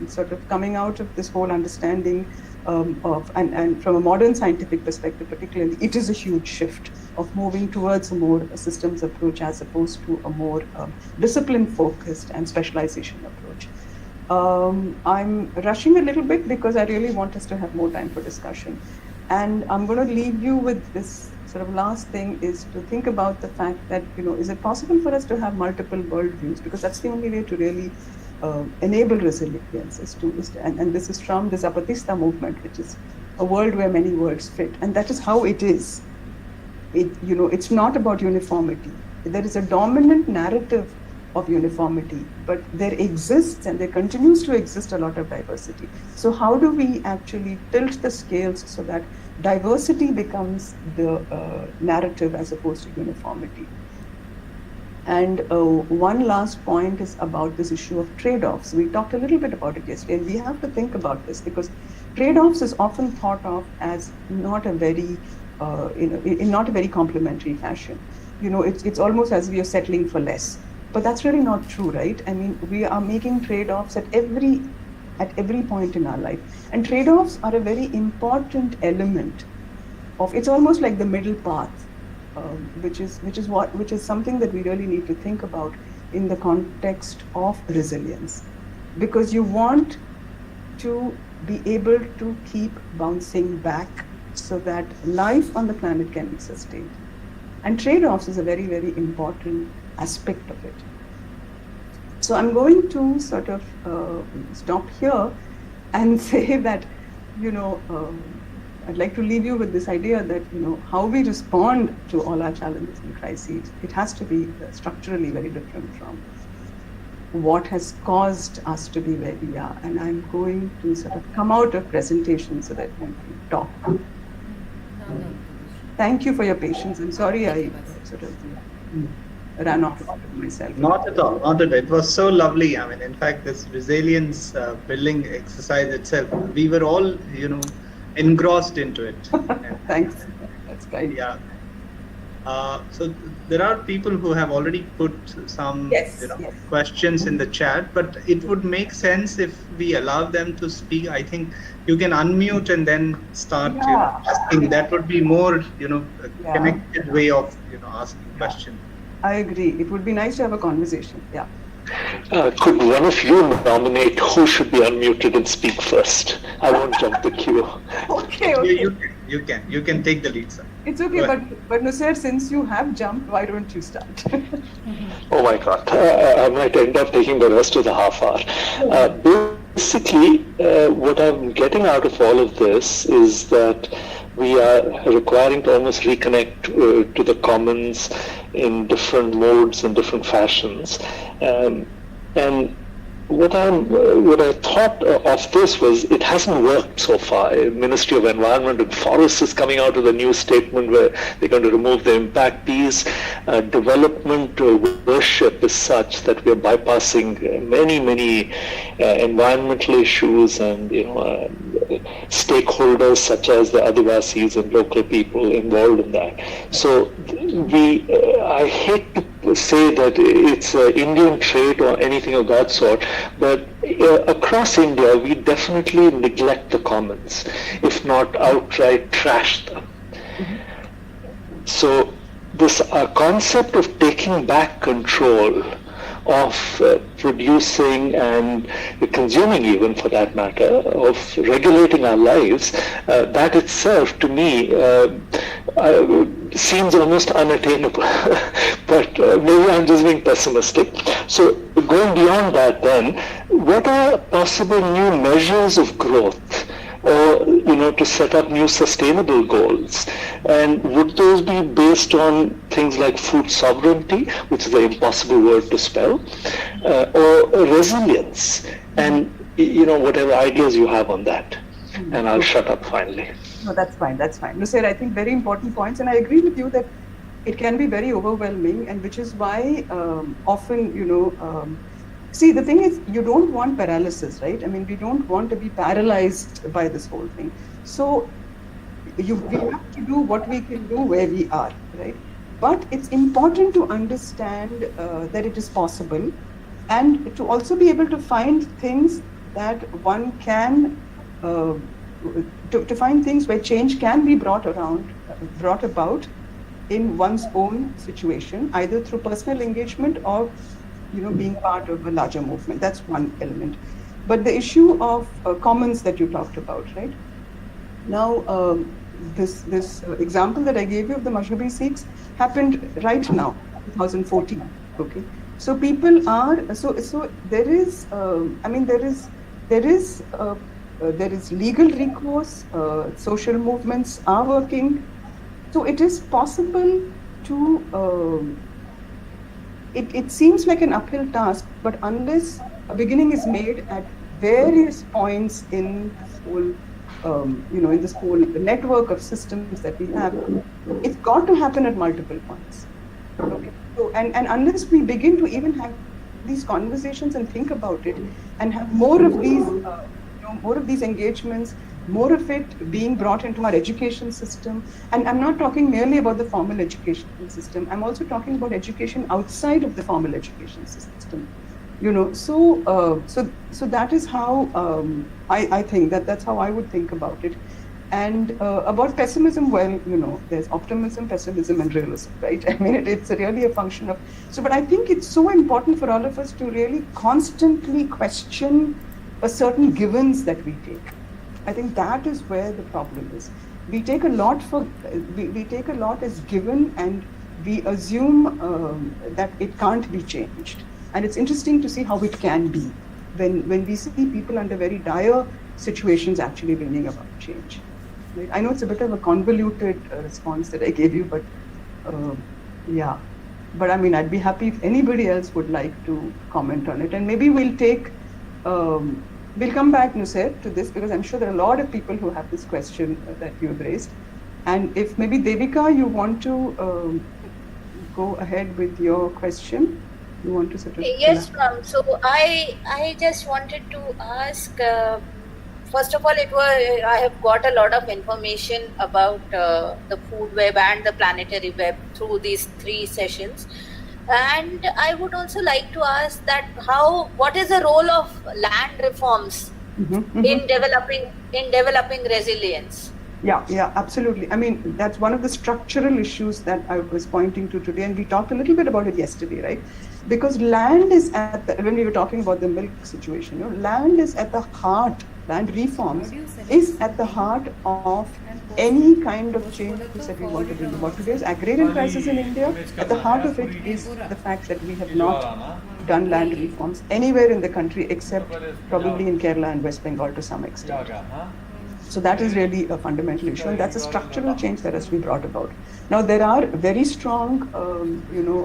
sort of coming out of this whole understanding and from a modern scientific perspective, particularly, it is a huge shift of moving towards a more systems approach as opposed to a more discipline-focused and specialization approach. I'm rushing a little bit because I really want us to have more time for discussion. And I'm going to leave you with this sort of last thing, is to think about the fact that, is it possible for us to have multiple worldviews? Because that's the only way to really enable resilience, and this is from the Zapatista movement, which is a world where many worlds fit. And that is how it is. It's not about uniformity. There is a dominant narrative of uniformity, but there exists and there continues to exist a lot of diversity. So how do we actually tilt the scales so that diversity becomes the narrative as opposed to uniformity? And one last point is about this issue of trade-offs. We talked a little bit about it yesterday, and we have to think about this because trade-offs is often thought of as not a very, in not a very complementary fashion. It's almost as we are settling for less. But that's really not true, right? I mean, we are making trade-offs at every point in our life. And trade-offs are a very important element of, it's almost like the middle path, which is something that we really need to think about in the context of resilience. Because you want to be able to keep bouncing back so that life on the planet can be sustained. And trade-offs is a very, very important aspect of it. So I'm going to sort of stop here and say that, I'd like to leave you with this idea that, how we respond to all our challenges and crises, it has to be structurally very different from what has caused us to be where we are. And I'm going to sort of come out of presentation so that we can talk. Thank you for your patience. I'm sorry I sort of ran off myself. Not at all, not at all. It was so lovely. I mean, in fact, this resilience building exercise itself, we were all, engrossed into it. Thanks. That's kind. Yeah. So there are people who have already put some questions in the chat, but it would make sense if we allow them to speak. I think you can unmute and then start asking. That would be more, a connected way of, asking questions. I agree. It would be nice to have a conversation. Yeah. Could one of you nominate who should be unmuted and speak first? I won't jump the queue. Okay. You can take the lead, sir. It's okay, but Nussair, since you have jumped, why don't you start? Oh my God, I might end up taking the rest of the half hour. Basically, what I'm getting out of all of this is that we are requiring to almost reconnect to the commons in different modes and different fashions. And what I thought of this was it hasn't worked so far. Ministry of Environment and Forests is coming out with a new statement where they're going to remove the impact fees. Development worship is such that we are bypassing many environmental issues and stakeholders such as the Adivasis and local people involved in that. So I hate to say that it's an Indian trait or anything of that sort, but across India we definitely neglect the commons, if not outright trash them. So this concept of taking back control of producing and consuming, even for that matter, of regulating our lives, that itself to me seems almost unattainable. But maybe I'm just being pessimistic. So going beyond that then, what are possible new measures of growth, or to set up new sustainable goals? And would those be based on things like food sovereignty, which is an impossible word to spell, or resilience? And whatever ideas you have on that. And I'll shut up finally. No, that's fine. Nussair, I think very important points, and I agree with you that it can be very overwhelming, and which is why often see, the thing is, you don't want paralysis, right? I mean, we don't want to be paralyzed by this whole thing. So we have to do what we can do where we are, right? But it's important to understand that it is possible, and to also be able to find things that one can, to find things where change can be brought about in one's own situation, either through personal engagement or being part of a larger movement. That's one element. But the issue of commons that you talked about, right? Now, this example that I gave you of the Mazhabi Sikhs happened right now, 2014. Okay, so people are so there is there is legal recourse. Social movements are working, so it is possible to. It seems like an uphill task, but unless a beginning is made at various points in this whole, in this whole network of systems that we have, it's got to happen at multiple points. Okay. So, and unless we begin to even have these conversations and think about it, and have more of these engagements, more of it being brought into our education system. And I'm not talking merely about the formal education system. I'm also talking about education outside of the formal education system. So that is how I think that's how I would think about it. And about pessimism, well, there's optimism, pessimism, and realism, right? I mean, it's really a function of. So, but I think it's so important for all of us to really constantly question a certain givens that we take. I think that is where the problem is. We take a lot we take a lot as given, and we assume that it can't be changed. And it's interesting to see how it can be when we see people under very dire situations actually bringing about change. Right? I know it's a bit of a convoluted response that I gave you, but yeah. But I mean, I'd be happy if anybody else would like to comment on it, and maybe we'll take. We'll come back, Nussair, to this, because I'm sure there are a lot of people who have this question that you've raised. And if maybe Devika, you want to go ahead with your question, you want to sort of. Yes, ma'am. So I just wanted to ask. First of all, I have got a lot of information about the food web and the planetary web through these 3 sessions. And I would also like to ask that what is the role of land reforms in developing resilience? Yeah, absolutely. I mean, that's one of the structural issues that I was pointing to today, and we talked a little bit about it yesterday, right? Because land is when we were talking about the milk situation, land is at the heart. Land reforms is at the heart of any kind of change that we want to bring about. Today's agrarian crisis in India, at the heart of it is the fact that we have not done land reforms anywhere in the country except probably in Kerala and West Bengal to some extent. So that is really a fundamental issue, and that's a structural change that has to be brought about. Now, there are very strong,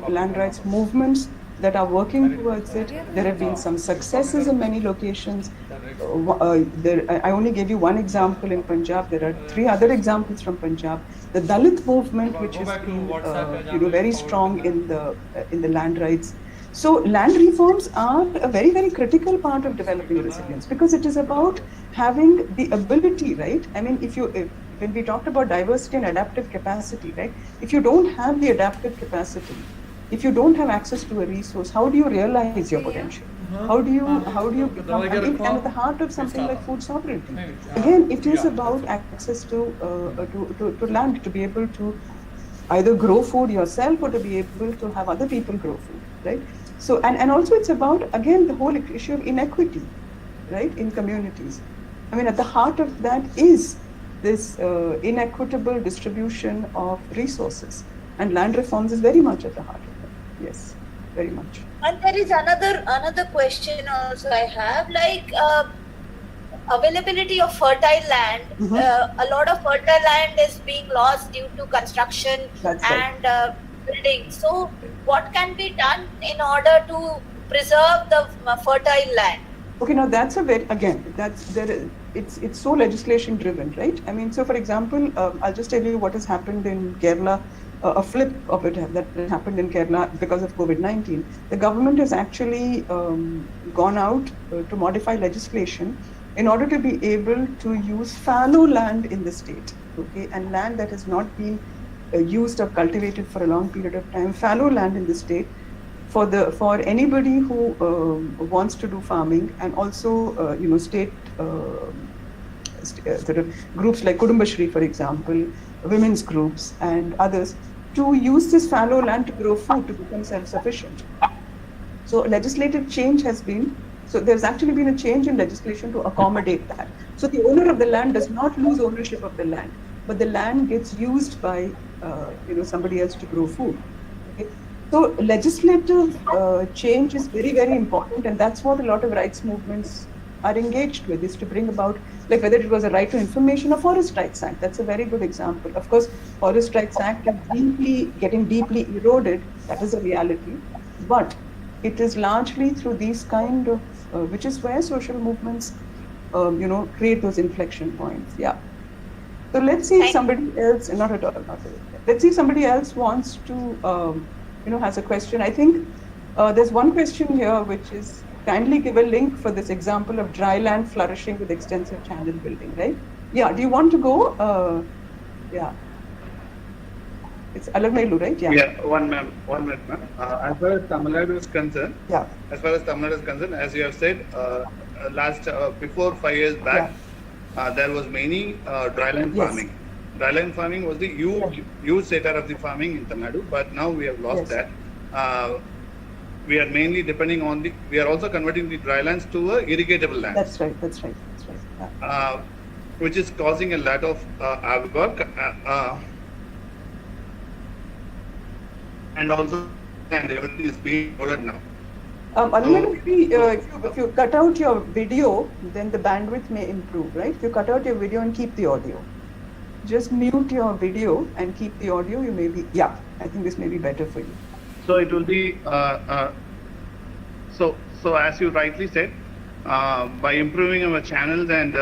land rights movements that are working towards it. There have been some successes in many locations. I only gave you one example in Punjab. There are 3 other examples from Punjab. The Dalit movement, which has been very strong in the land rights. So land reforms are a very, very critical part of developing resilience, because it is about having the ability, right? I mean, when we talked about diversity and adaptive capacity, right? If you don't have the adaptive capacity, if you don't have access to a resource, how do you realize your potential? How do you become, and at the heart of something like food sovereignty, again, it is about access to land, to be able to either grow food yourself or to be able to have other people grow food, right? So, and also it's about, again, the whole issue of inequity, right, in communities. I mean, at the heart of that is this inequitable distribution of resources, and land reforms is very much at the heart of that. Yes, very much. And there is another question also I have, like availability of fertile land. A lot of fertile land is being lost due to construction and building. So what can be done in order to preserve the fertile land? Okay, now that's a very, again, it's so legislation driven, right? I mean, so for example, I'll just tell you what has happened in Kerala. A flip of it that happened in Kerala because of COVID-19. The government has actually gone out to modify legislation in order to be able to use fallow land in the state, okay, and land that has not been used or cultivated for a long period of time, fallow land in the state, for anybody who wants to do farming, and also state sort of groups like Kudumbashri, for example, women's groups and others, to use this fallow land to grow food, to become self-sufficient. So legislative change has been, so there's actually been a change in legislation to accommodate that. So the owner of the land does not lose ownership of the land, but the land gets used by somebody else to grow food. Okay? So legislative change is very, very important, and that's what a lot of rights movements are engaged with, is to bring about, like whether it was a right to information or Forest Rights Act. That's a very good example. Of course, Forest Rights Act is getting deeply eroded. That is a reality. But it is largely through these kind of, which is where social movements, create those inflection points. Yeah. So let's see if somebody else, not at all, let's see if somebody else wants to, has a question. I think there's one question here, which is, kindly give a link for this example of dry land flourishing with extensive channel building, right? Yeah, do you want to go? Yeah. It's Alamelu, right? Yeah. Yeah, one minute, ma'am. As far as Tamil Nadu is concerned, as you have said, before 5 years back, there was many dryland farming. Dryland farming was the huge sector of the farming in Tamil Nadu, but now we have lost that. We are mainly depending on we are also converting the drylands to a irrigatable land. That's right. Yeah. Which is causing a lot of havoc, and everything is being ordered now. If you cut out your video, then the bandwidth may improve, right? If you cut out your video and keep the audio, just mute your video and keep the audio. You may be, I think this may be better for you. So it will be, so as you rightly said, by improving our channels and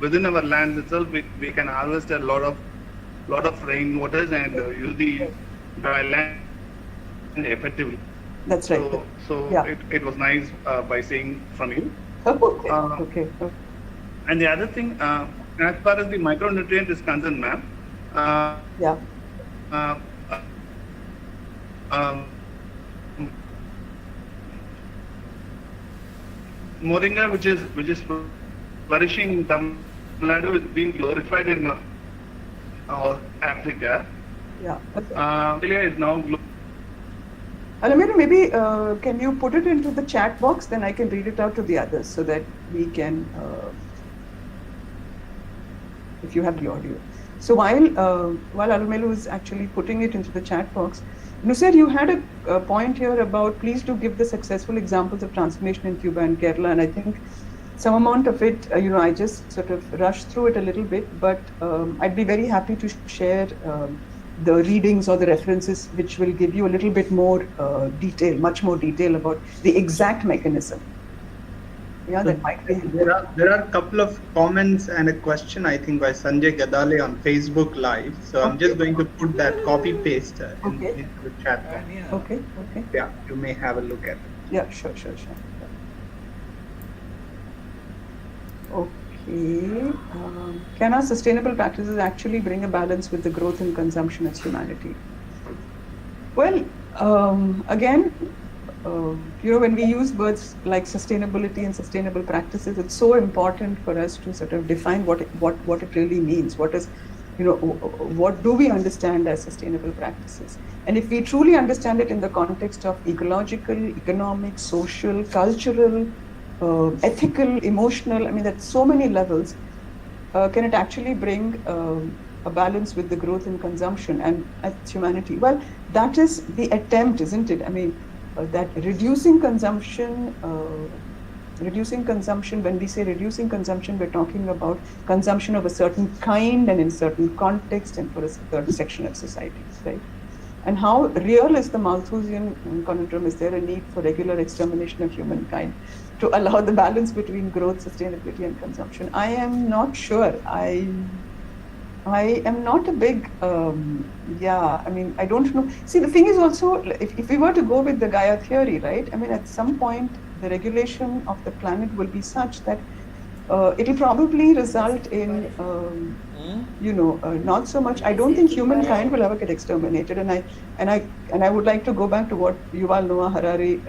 within our lands itself, we can harvest a lot of rainwaters and use the dry land effectively. That's right. It was nice by seeing from you. Okay. And the other thing, as far as the micronutrient is concerned, ma'am. Moringa, which is flourishing in Tamil Nadu, is being glorified in Africa. Australia is now. Alameda, maybe can you put it into the chat box? Then I can read it out to the others so that we can, if you have the audio. So while Alumelu is actually putting it into the chat box, Nusser, you had a point here about please do give the successful examples of transformation in Cuba and Kerala, and I think some amount of it, I just sort of rushed through it a little bit, but I'd be very happy to share the readings or the references which will give you a little bit more detail, much more detail about the exact mechanism. Yeah, So that might be helpful. there are a couple of comments and a question, I think, by Sanjay Gadale on Facebook Live. So I'm just going to put that copy paste into the chat box. Okay. Yeah, you may have a look at it. Yeah, sure. Okay. Can our sustainable practices actually bring a balance with the growth and consumption as humanity? Well, again, when we use words like sustainability and sustainable practices, it's so important for us to sort of define what it really means. What is, what do we understand as sustainable practices? And if we truly understand it in the context of ecological, economic, social, cultural, ethical, emotional, I mean, that's so many levels. Can it actually bring a balance with the growth in consumption and as humanity? Well, that is the attempt, isn't it? I mean, that reducing consumption, when we say reducing consumption, we're talking about consumption of a certain kind and in certain context and for a certain section of society, right? And how real is the Malthusian conundrum? Is there a need for regular extermination of humankind to allow the balance between growth, sustainability, and consumption? I am not sure. I am not a big, I don't know. See, the thing is also, if we were to go with the Gaia theory, right? I mean, at some point, the regulation of the planet will be such that it will probably result in, not so much. I don't think humankind will ever get exterminated. And I would like to go back to what Yuval Noah Harari,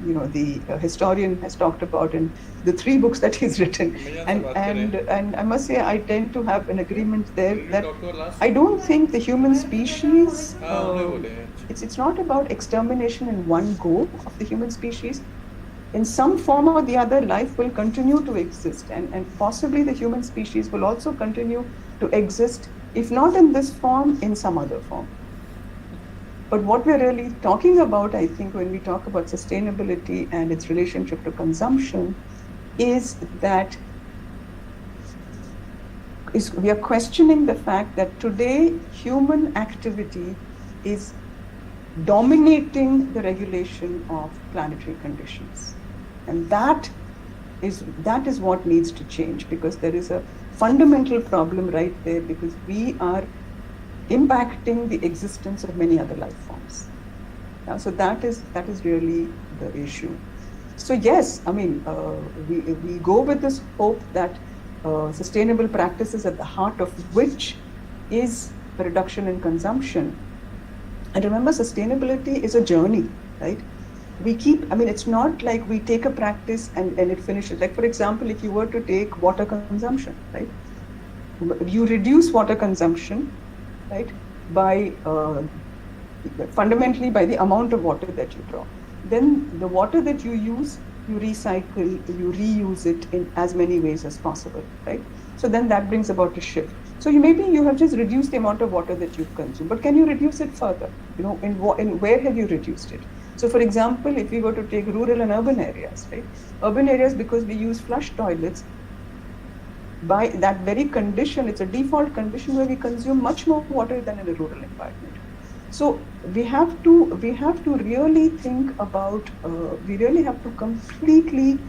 the historian, has talked about in the 3 books that he's written. And I must say, I tend to have an agreement there that I don't think the human species, it's not about extermination in one go of the human species. In some form or the other, life will continue to exist, and possibly the human species will also continue to exist, if not in this form, in some other form. But what we're really talking about, I think, when we talk about sustainability and its relationship to consumption, is that we are questioning the fact that today human activity is dominating the regulation of planetary conditions. And that is what needs to change, because there is a fundamental problem right there, because we are impacting the existence of many other life forms. So that is really the issue. So yes, I mean, we go with this hope that sustainable practices, at the heart of which is a reduction in consumption. And remember, sustainability is a journey, right? It's not like we take a practice and it finishes. Like, for example, if you were to take water consumption, right? You reduce water consumption, right, by fundamentally by the amount of water that you draw. Then the water that you use, you recycle, you reuse it in as many ways as possible, right? So then that brings about a shift. So maybe you have just reduced the amount of water that you consume, but can you reduce it further? In where have you reduced it? So for example, if we were to take rural and urban areas, right? Urban areas, because we use flush toilets, by that very condition, it's a default condition where we consume much more water than in a rural environment. So we have to really think about, we really have to completely,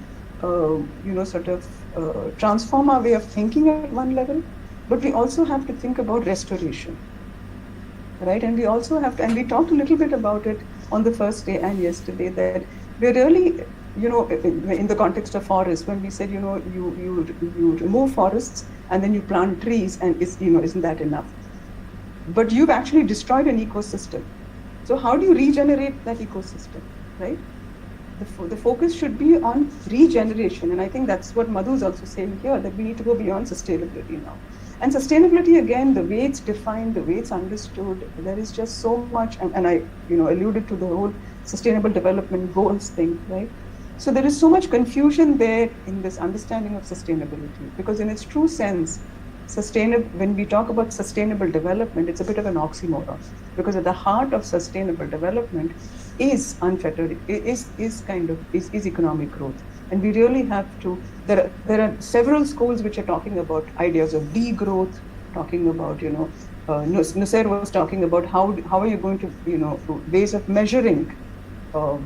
transform our way of thinking at one level, but we also have to think about restoration, right? And we also have to, and we talked a little bit about it on the first day and yesterday, that we're really, in the context of forests, when we said, you remove forests and then you plant trees, and isn't that enough? But you've actually destroyed an ecosystem. So how do you regenerate that ecosystem, right? The focus should be on regeneration. And I think that's what Madhu is also saying here, that we need to go beyond sustainability now. And sustainability, again, the way it's defined, the way it's understood, there is just so much, and I alluded to the whole sustainable development goals thing, right? So there is so much confusion there in this understanding of sustainability, because in its true sense, when we talk about sustainable development, it's a bit of an oxymoron, because at the heart of sustainable development is unfettered, is economic growth. And we really have to, there are several schools which are talking about ideas of degrowth, talking about, Nusser was talking about how are you going to, ways of measuring our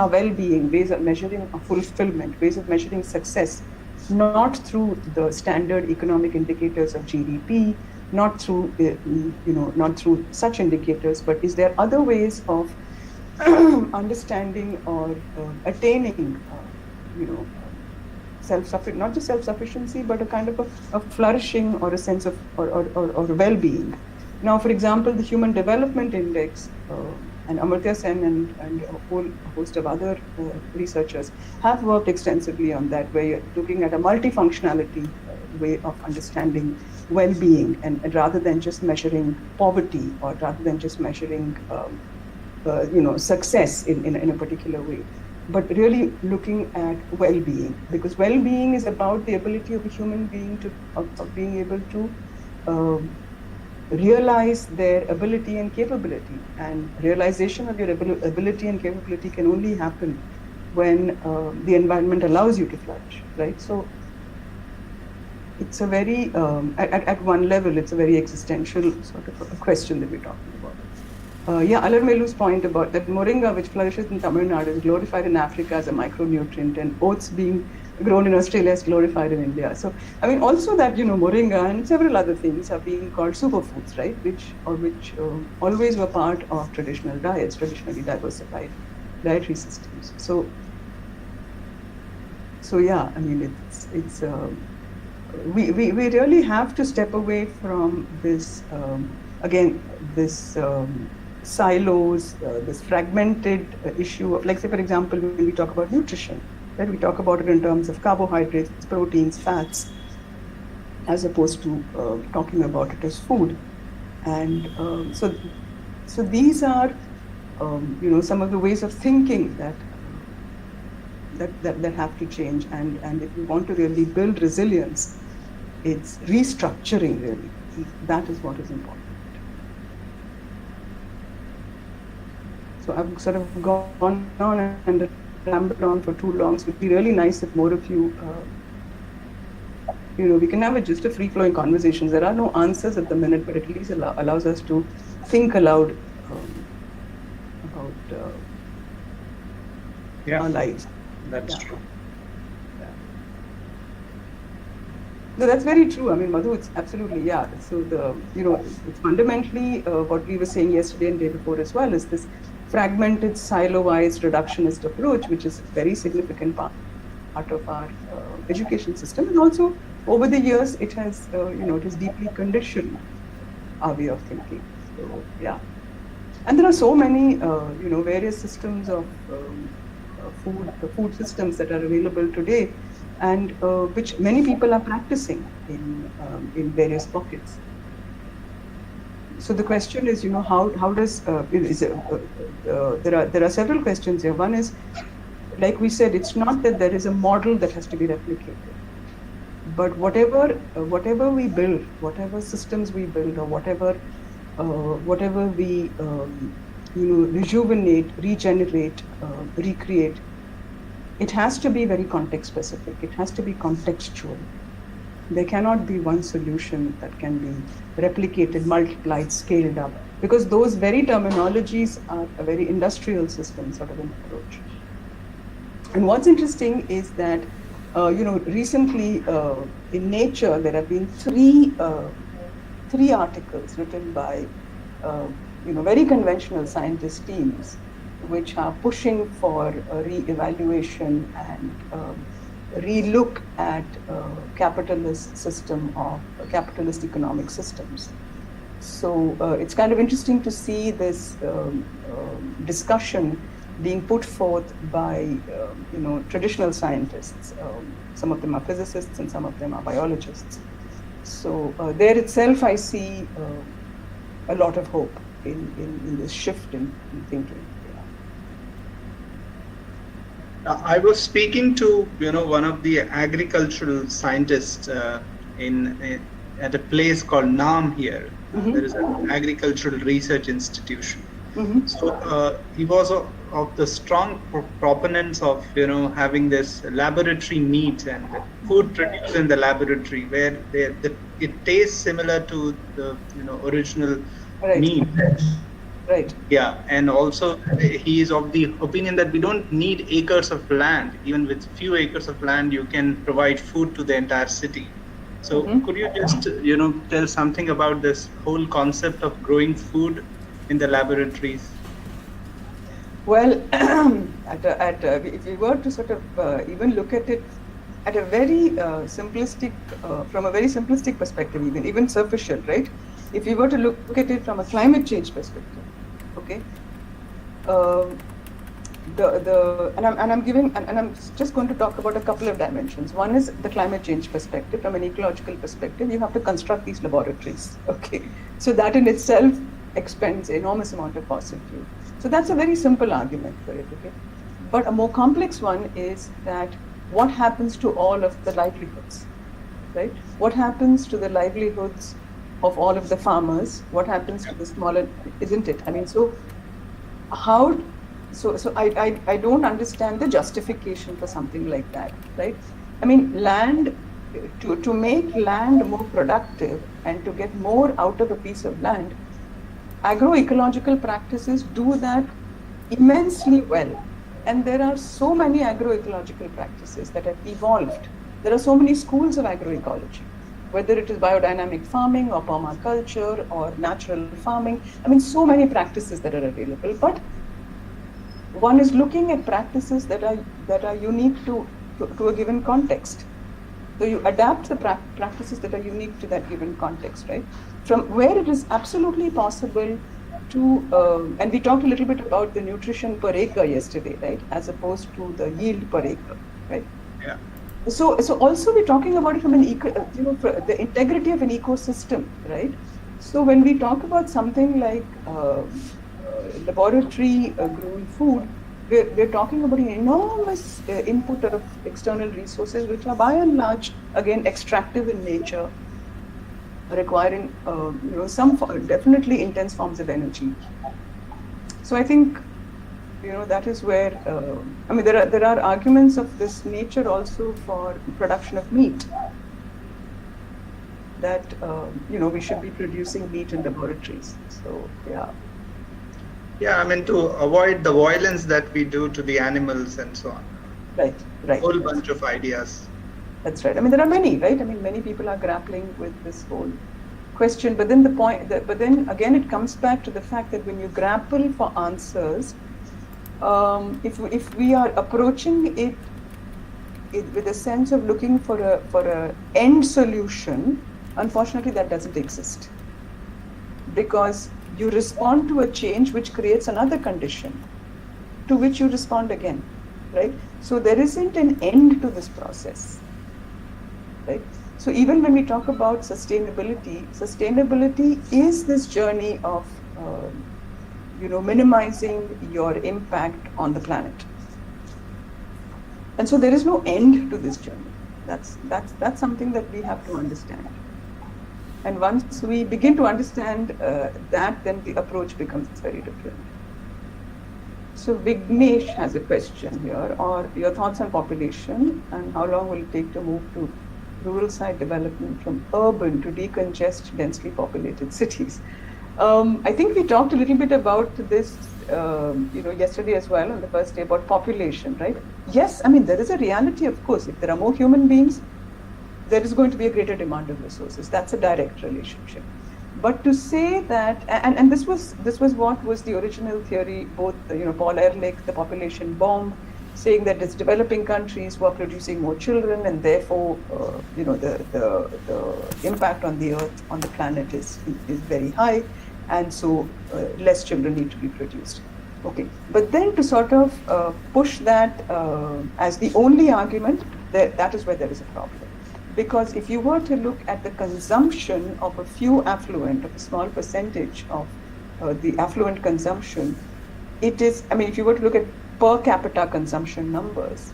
well-being, ways of measuring our fulfillment, ways of measuring success, not through the standard economic indicators of GDP, not through not through such indicators, but is there other ways of understanding or attaining, not just self-sufficiency, but a kind of a flourishing or a sense of or well-being. Now, for example, the Human Development Index, and Amartya Sen and a whole host of other researchers have worked extensively on that, where you're looking at a multifunctionality way of understanding well-being, and rather than just measuring poverty, or rather than just measuring success in a particular way, but really looking at well-being, because well-being is about the ability of a human being of being able to realize their ability and capability. And realization of your ability and capability can only happen when the environment allows you to flourish, right? So it's a very, at one level, it's a very existential sort of a question that we're talking about. Alarmelu's point about that moringa, which flourishes in Tamil Nadu, is glorified in Africa as a micronutrient, and oats being grown in Australia is glorified in India. So, I mean, also that, moringa and several other things are being called superfoods, right? Which always were part of traditional diets, traditionally diversified dietary systems. So yeah, I mean, we really have to step away from this, silos, this fragmented issue of, like, say, for example, when we talk about nutrition, right? We talk about it in terms of carbohydrates, proteins, fats, as opposed to talking about it as food. And so these are, some of the ways of thinking that have to change. And if we want to really build resilience, it's restructuring, really. That is what is important. So I've sort of gone on and rambled on for too long. So it'd be really nice if more of you, we can have just a free-flowing conversations. There are no answers at the minute, but at least allows us to think aloud about our lives. That's true. Yeah. No, that's very true. I mean, Madhu, it's absolutely, yeah. So it's fundamentally what we were saying yesterday and day before as well, is this fragmented, silo-wise, reductionist approach, which is a very significant part of our education system. And also, over the years, it has, it has deeply conditioned our way of thinking. So, yeah. And there are so many, various systems of food systems that are available today, and which many people are practicing in various pockets. So the question is, how does there are several questions here. One is, like we said, it's not that there is a model that has to be replicated, but whatever we build, whatever systems we build, or whatever we rejuvenate, regenerate, recreate, it has to be very context specific. It has to be contextual. There cannot be one solution that can be replicated, multiplied, scaled up, because those very terminologies are a very industrial system sort of an approach. And what's interesting is that, recently in Nature, there have been three articles written by, very conventional scientist teams, which are pushing for a re-evaluation and re-look at capitalist economic systems. So it's kind of interesting to see this discussion being put forth by traditional scientists. Some of them are physicists and some of them are biologists. So there itself I see a lot of hope in this shift in thinking. I was speaking to one of the agricultural scientists at a place called NAM here. Mm-hmm. There is an agricultural research institution, So he was of the strong proponents of having this laboratory meat and food produced in the laboratory where it tastes similar to the original meat. Right. Yeah, and also he is of the opinion that we don't need acres of land. Even with few acres of land, you can provide food to the entire city. So could you just tell something about this whole concept of growing food in the laboratories? Well, if we were to sort of even look at it at a very simplistic, from a very simplistic perspective, even superficial, right? If we were to look at it from a climate change perspective, okay, I'm just going to talk about a couple of dimensions. One is the climate change perspective. From an ecological perspective, you have to construct these laboratories, okay? So that in itself expends enormous amount of fossil fuel. So that's a very simple argument for it, okay? But a more complex one is that what happens to all of the livelihoods, right? What happens to the livelihoods of all of the farmers? What happens to the smaller, isn't it? I mean, so how, so I don't understand the justification for something like that, right? I mean, land, to make land more productive and to get more out of a piece of land, agroecological practices do that immensely well. And there are so many agroecological practices that have evolved. There are so many schools of agroecology, whether it is biodynamic farming or permaculture or natural farming. I mean, so many practices that are available, but one is looking at practices that are unique to a given context. So you adapt the practices that are unique to that given context, right? From where it is absolutely possible to, and we talked a little bit about the nutrition per acre yesterday, right? As opposed to the yield per acre, right? Yeah. So also we're talking about it from an the integrity of an ecosystem, right? So when we talk about something like laboratory grown food, we're talking about an enormous input of external resources, which are by and large, again, extractive in nature, requiring some definitely intense forms of energy. So I think that is where I mean there are arguments of this nature also for production of meat. That we should be producing meat in laboratories. So yeah. Yeah, I mean, to avoid the violence that we do to the animals and so on. Right. A whole bunch of ideas. That's right. I mean, there are many, right? I mean, many people are grappling with this whole question. But then but then again, it comes back to the fact that when you grapple for answers, if we are approaching it with a sense of looking for a end solution, unfortunately, that doesn't exist, because you respond to a change which creates another condition to which you respond again, right? So there isn't an end to this process, right? So even when we talk about sustainability is this journey of, minimizing your impact on the planet. And so there is no end to this journey. That's something that we have to understand. And once we begin to understand that, then the approach becomes very different. So Vignesh has a question here, or your thoughts on population and how long will it take to move to rural side development from urban to decongest densely populated cities? I think we talked a little bit about this, yesterday as well on the first day about population, right? Yes, I mean, there is a reality, of course. If there are more human beings, there is going to be a greater demand of resources. That's a direct relationship. But to say that, and this was what was the original theory, both Paul Ehrlich, the population bomb, saying that it's developing countries who are producing more children, and therefore, the impact on the earth, on the planet is very high, and so less children need to be produced. Okay, but then to sort of push that as the only argument, that is where there is a problem. Because if you were to look at the consumption of a few affluent, of a small percentage of the affluent consumption, it is, I mean, if you were to look at per capita consumption numbers,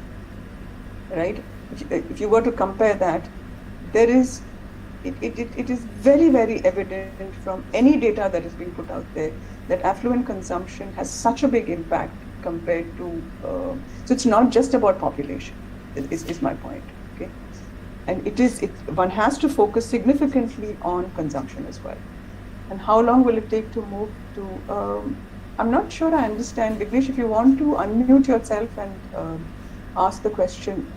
right? If you were to compare that, there is it is very, very evident from any data that is being put out there that affluent consumption has such a big impact compared to, so it's not just about population, is my point, okay? And one has to focus significantly on consumption as well. And how long will it take to move to, I'm not sure I understand. Vignesh, if you want to unmute yourself and ask the question,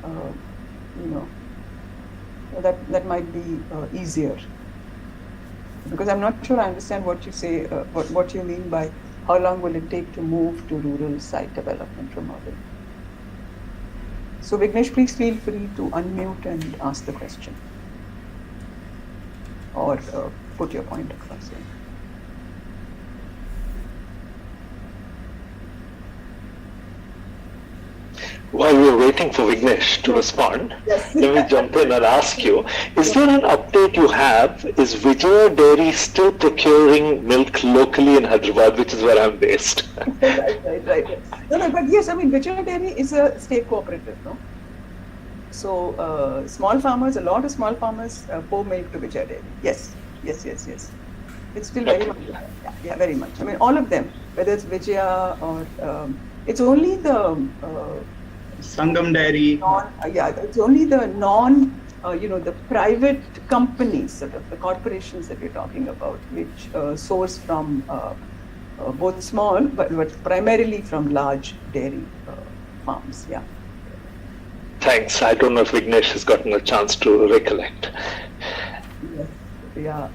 that might be easier. Because I'm not sure I understand what you say, what you mean by how long will it take to move to rural site development from urban. So Vignesh, please feel free to unmute and ask the question. Or put your point across here. While we're waiting for Vignesh to respond, let me jump in and ask you, is there an update you have? Is Vijaya Dairy still procuring milk locally in Hyderabad, which is where I'm based? Right. No, but yes, I mean, Vijaya Dairy is a state cooperative, no? So small farmers, a lot of small farmers pour milk to Vijaya Dairy. Yes. It's still very much, yeah, very much. I mean, all of them, whether it's Vijaya or, it's only the... Sangam Dairy. It's only the the private companies, sort of the corporations that we're talking about, which source from both small, but primarily from large dairy farms. Yeah. Thanks. I don't know if Vignesh has gotten a chance to recollect. Yes. Yeah.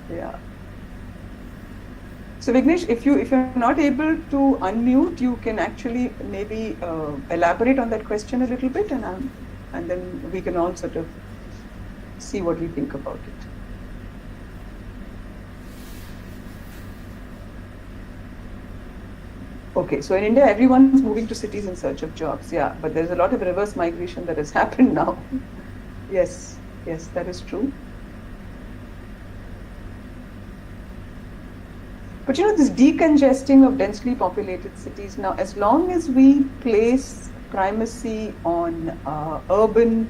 So Vignesh, if you're not able to unmute, you can actually maybe elaborate on that question a little bit, and then we can all sort of see what we think about it. Okay, so in India, everyone's moving to cities in search of jobs. Yeah, but there's a lot of reverse migration that has happened now. Yes, that is true. But this decongesting of densely populated cities now, as long as we place primacy on urban,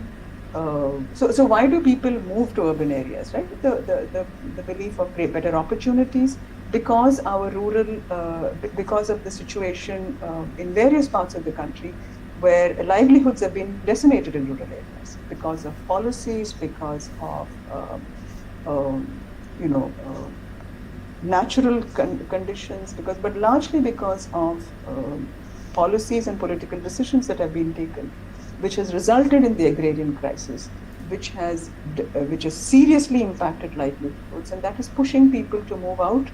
so why do people move to urban areas, right? The belief of better opportunities, because our rural, because of the situation in various parts of the country where livelihoods have been decimated in rural areas because of policies, because of natural conditions, but largely because of policies and political decisions that have been taken, which has resulted in the agrarian crisis, which has seriously impacted livelihoods, and that is pushing people to move out.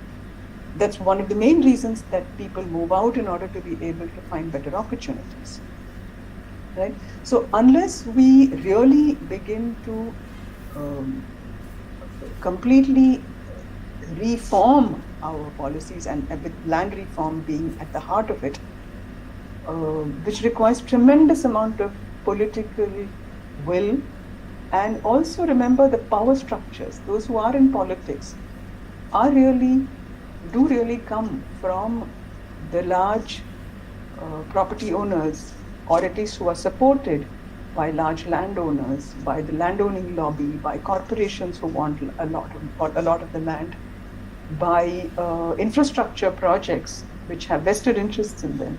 That's one of the main reasons that people move out, in order to be able to find better opportunities, right? So unless we really begin to completely reform our policies, and with land reform being at the heart of it, which requires tremendous amount of political will, and also remember the power structures. Those who are in politics do really come from the large property owners, or at least who are supported by large landowners, by the landowning lobby, by corporations who want a lot of the land, by infrastructure projects which have vested interests in them,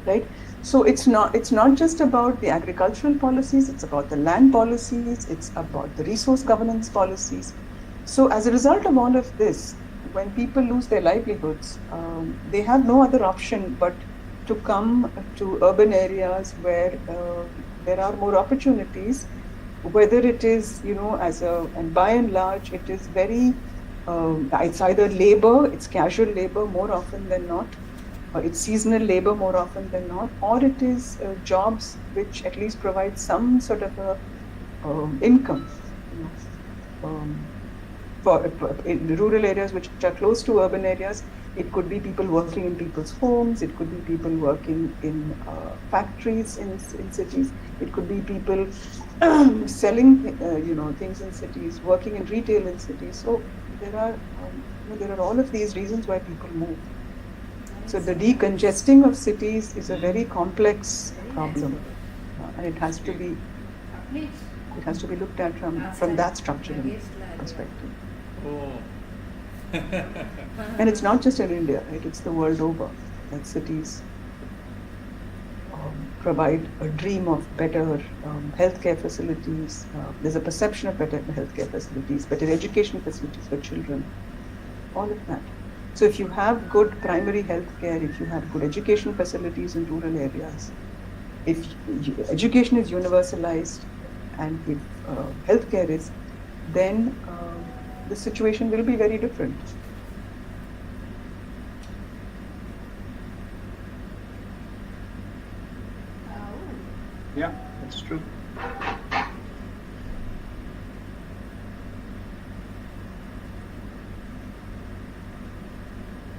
right? So it's not just about the agricultural policies, it's about the land policies, it's about the resource governance policies. So as a result of all of this, when people lose their livelihoods, they have no other option but to come to urban areas where there are more opportunities, whether it is, and by and large, it is very, it's either labor, it's casual labor more often than not, or it's seasonal labor more often than not, or it is jobs which at least provide some sort of a income. In rural areas which are close to urban areas, it could be people working in people's homes, it could be people working in factories in cities, it could be people selling things in cities, working in retail in cities. So there are all of these reasons why people move. So the decongesting of cities is a very complex problem, and it has to be looked at from that structural perspective. Oh. And it's not just in India, right? It's the world over. That cities provide a dream of better healthcare facilities. There's a perception of better healthcare facilities, better education facilities for children, all of that. So if you have good primary healthcare, if you have good education facilities in rural areas, if education is universalized, and if healthcare is, then the situation will be very different. Yeah, that's true.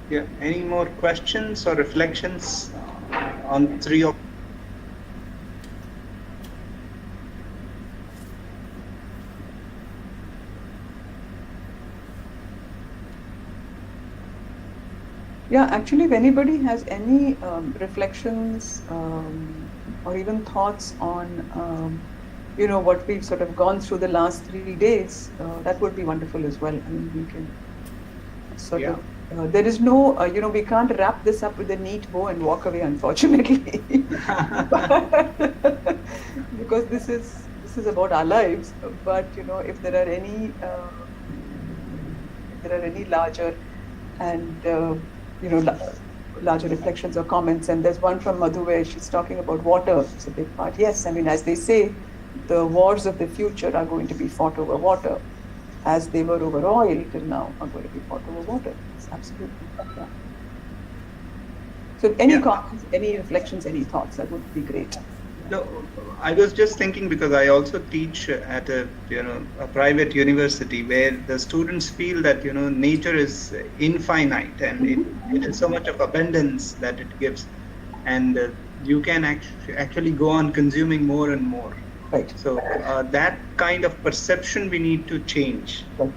Yeah, any more questions or reflections on three of Yeah, actually, if anybody has any reflections or even thoughts on, what we've sort of gone through the last 3 days, that would be wonderful as well. I mean, we can sort of, there is no, we can't wrap this up with a neat bow and walk away, unfortunately, because this is about our lives. But if there are any larger and larger reflections or comments. And there's one from Madhu where she's talking about water. It's a big part. Yes, I mean, as they say, the wars of the future are going to be fought over water, as they were over oil till now are going to be fought over water. It's absolutely. Yeah. So any comments, any reflections, any thoughts, that would be great. No, I was just thinking, because I also teach at a private university where the students feel that nature is infinite, and it is so much of abundance that it gives, and you can actually go on consuming more and more. Right. So that kind of perception we need to change, right.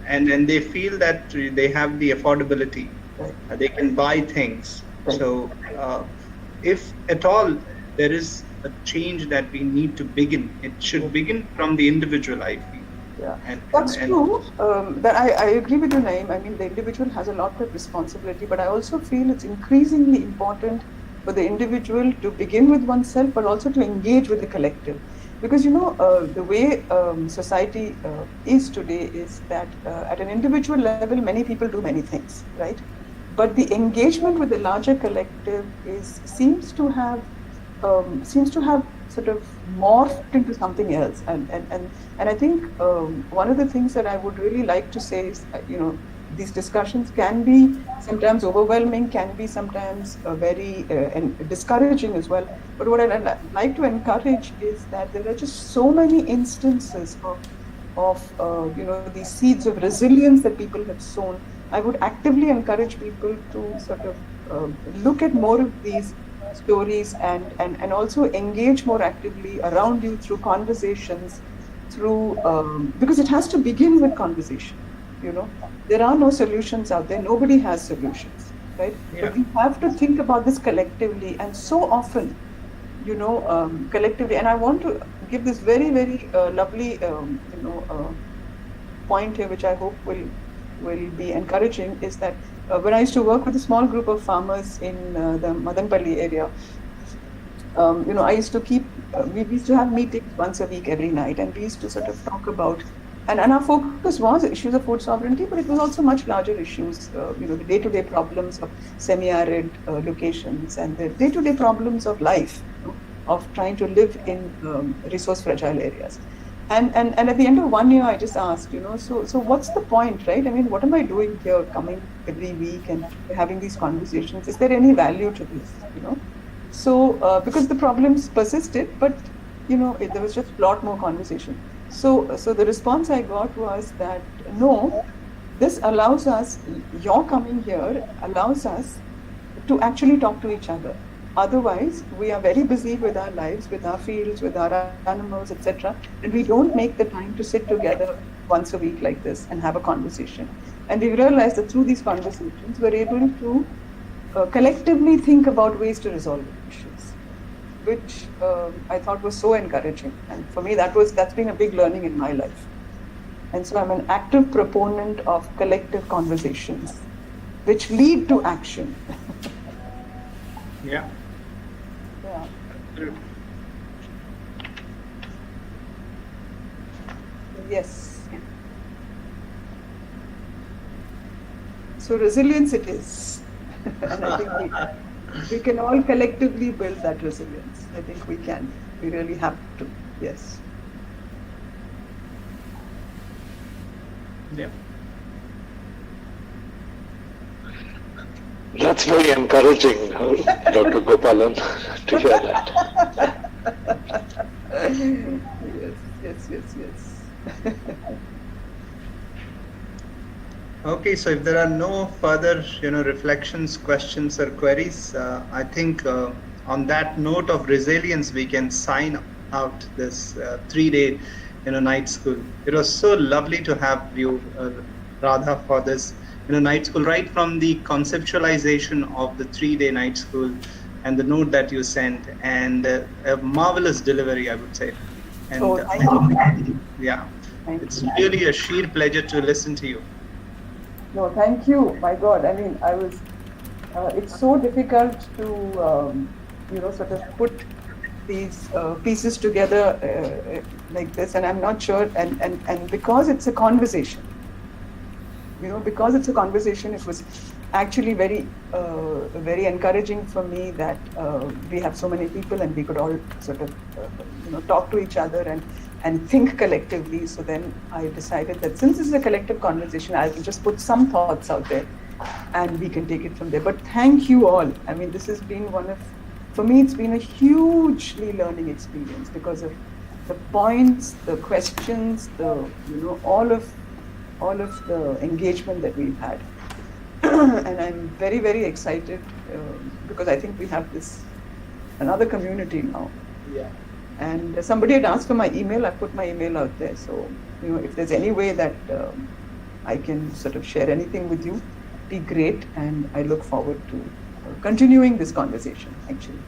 And they feel that they have the affordability, right. They can buy things. Right. So if at all there is a change that we need to begin, it should begin from the individual, I feel. Yeah, that's true. That I agree with you, Naeem. I mean, the individual has a lot of responsibility, but I also feel it's increasingly important for the individual to begin with oneself, but also to engage with the collective. Because, the way society is today is that at an individual level, many people do many things, right? But the engagement with the larger collective seems to have sort of morphed into something else, and I think one of the things that I would really like to say is, these discussions can be sometimes overwhelming, can be sometimes very discouraging as well. But what I'd like to encourage is that there are just so many instances of these seeds of resilience that people have sown. I would actively encourage people to sort of look at more of these stories and also engage more actively around you through conversations, because it has to begin with conversation. There are no solutions out there. Nobody has solutions, right? Yeah. But we have to think about this collectively, and so often, collectively. And I want to give this very, very lovely, point here, which I hope will be encouraging, is that when I used to work with a small group of farmers in the Madanpalli area, I used to we used to have meetings once a week every night, and we used to sort of talk about, and our focus was issues of food sovereignty, but it was also much larger issues, the day-to-day problems of semi-arid locations, and the day-to-day problems of life, of trying to live in resource-fragile areas. And at the end of 1 year, I just asked, so what's the point, right? I mean, what am I doing here, coming every week and having these conversations? Is there any value to this, So, because the problems persisted, but, there was just a lot more conversation. So the response I got was that, no, this allows us, your coming here allows us to actually talk to each other. Otherwise, we are very busy with our lives, with our fields, with our animals, etc. And we don't make the time to sit together once a week like this and have a conversation. And we realized that through these conversations, we're able to collectively think about ways to resolve issues, which I thought was so encouraging. And for me, that's been a big learning in my life. And so I'm an active proponent of collective conversations, which lead to action. Yeah. Yeah. Yes. So resilience it is. And I think we can all collectively build that resilience. I think we can. We really have to. Yes. Yeah. That's very encouraging, Dr. Gopalan, to hear that. Yes. Okay, so if there are no further, reflections, questions, or queries, I think on that note of resilience, we can sign out this 3-day, night school. It was so lovely to have you, Radha, for this, night school, right from the conceptualization of the 3-day night school and the note that you sent, and a marvelous delivery, I would say. And thank you. Yeah, it's really a sheer pleasure to listen to you. No, thank you. My God, I mean, it's so difficult to, sort of put these pieces together like this, and I'm not sure, and because it's a conversation, it was actually very, very encouraging for me that we have so many people and we could all sort of, talk to each other and think collectively. So then I decided that since this is a collective conversation, I will just put some thoughts out there and we can take it from there. But thank you all. I mean, this has been for me, it's been a hugely learning experience because of the points, the questions, all of the engagement that we've had. And I'm very, very excited because I think we have another community now. Yeah. And somebody had asked for my email. I put my email out there. So, if there's any way that I can sort of share anything with you, be great. And I look forward to continuing this conversation, actually.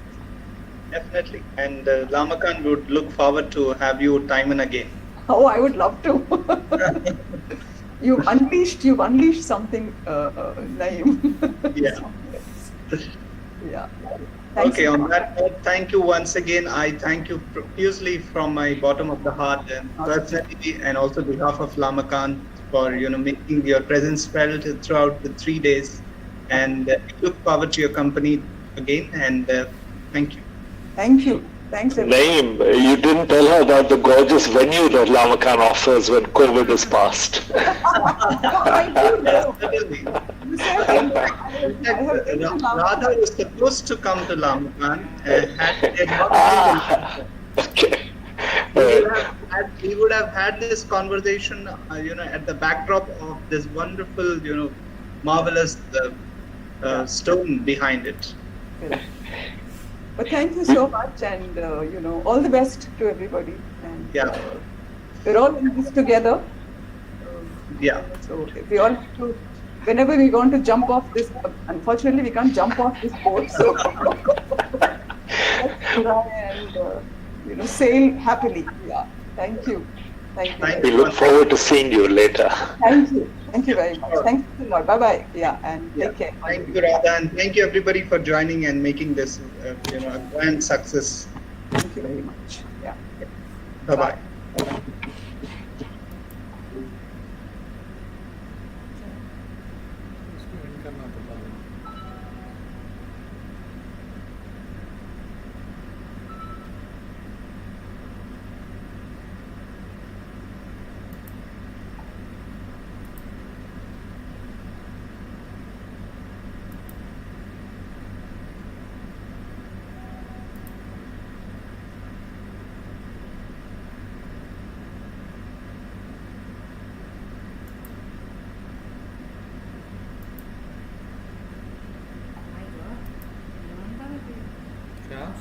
Definitely. And Lamakan would look forward to have you time and again. Oh, I would love to. You've unleashed something, Naeem. Yeah. Yeah. Thanks. Okay, on that note, thank you once again. I thank you profusely from my bottom of the heart and personally, and also on behalf of Lamakan for making your presence felt throughout the 3 days. And look forward to your company again. And thank you. Thank you. Thanks, everyone. Naeem, you didn't tell her about the gorgeous venue that Lamakan offers when COVID is past. I do know. Radha was supposed to come to Lamakan. Okay. We would have had this conversation, at the backdrop of this wonderful, marvelous stone behind it. But thank you so much, and all the best to everybody. And we're all in this together. So if we all have to, whenever we want to jump off this, unfortunately we can't jump off this boat. So let's try and sail happily. Yeah. Thank you. We look forward to seeing you later. Thank you. Thank you very much. Thank you a lot. Bye-bye. Yeah, and take care. Thank you, Radha, and thank you everybody for joining and making this, a grand success. Thank you very much. Yeah. Bye-bye.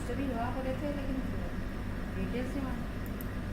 Study हुआ करे थे लेकिन details नहीं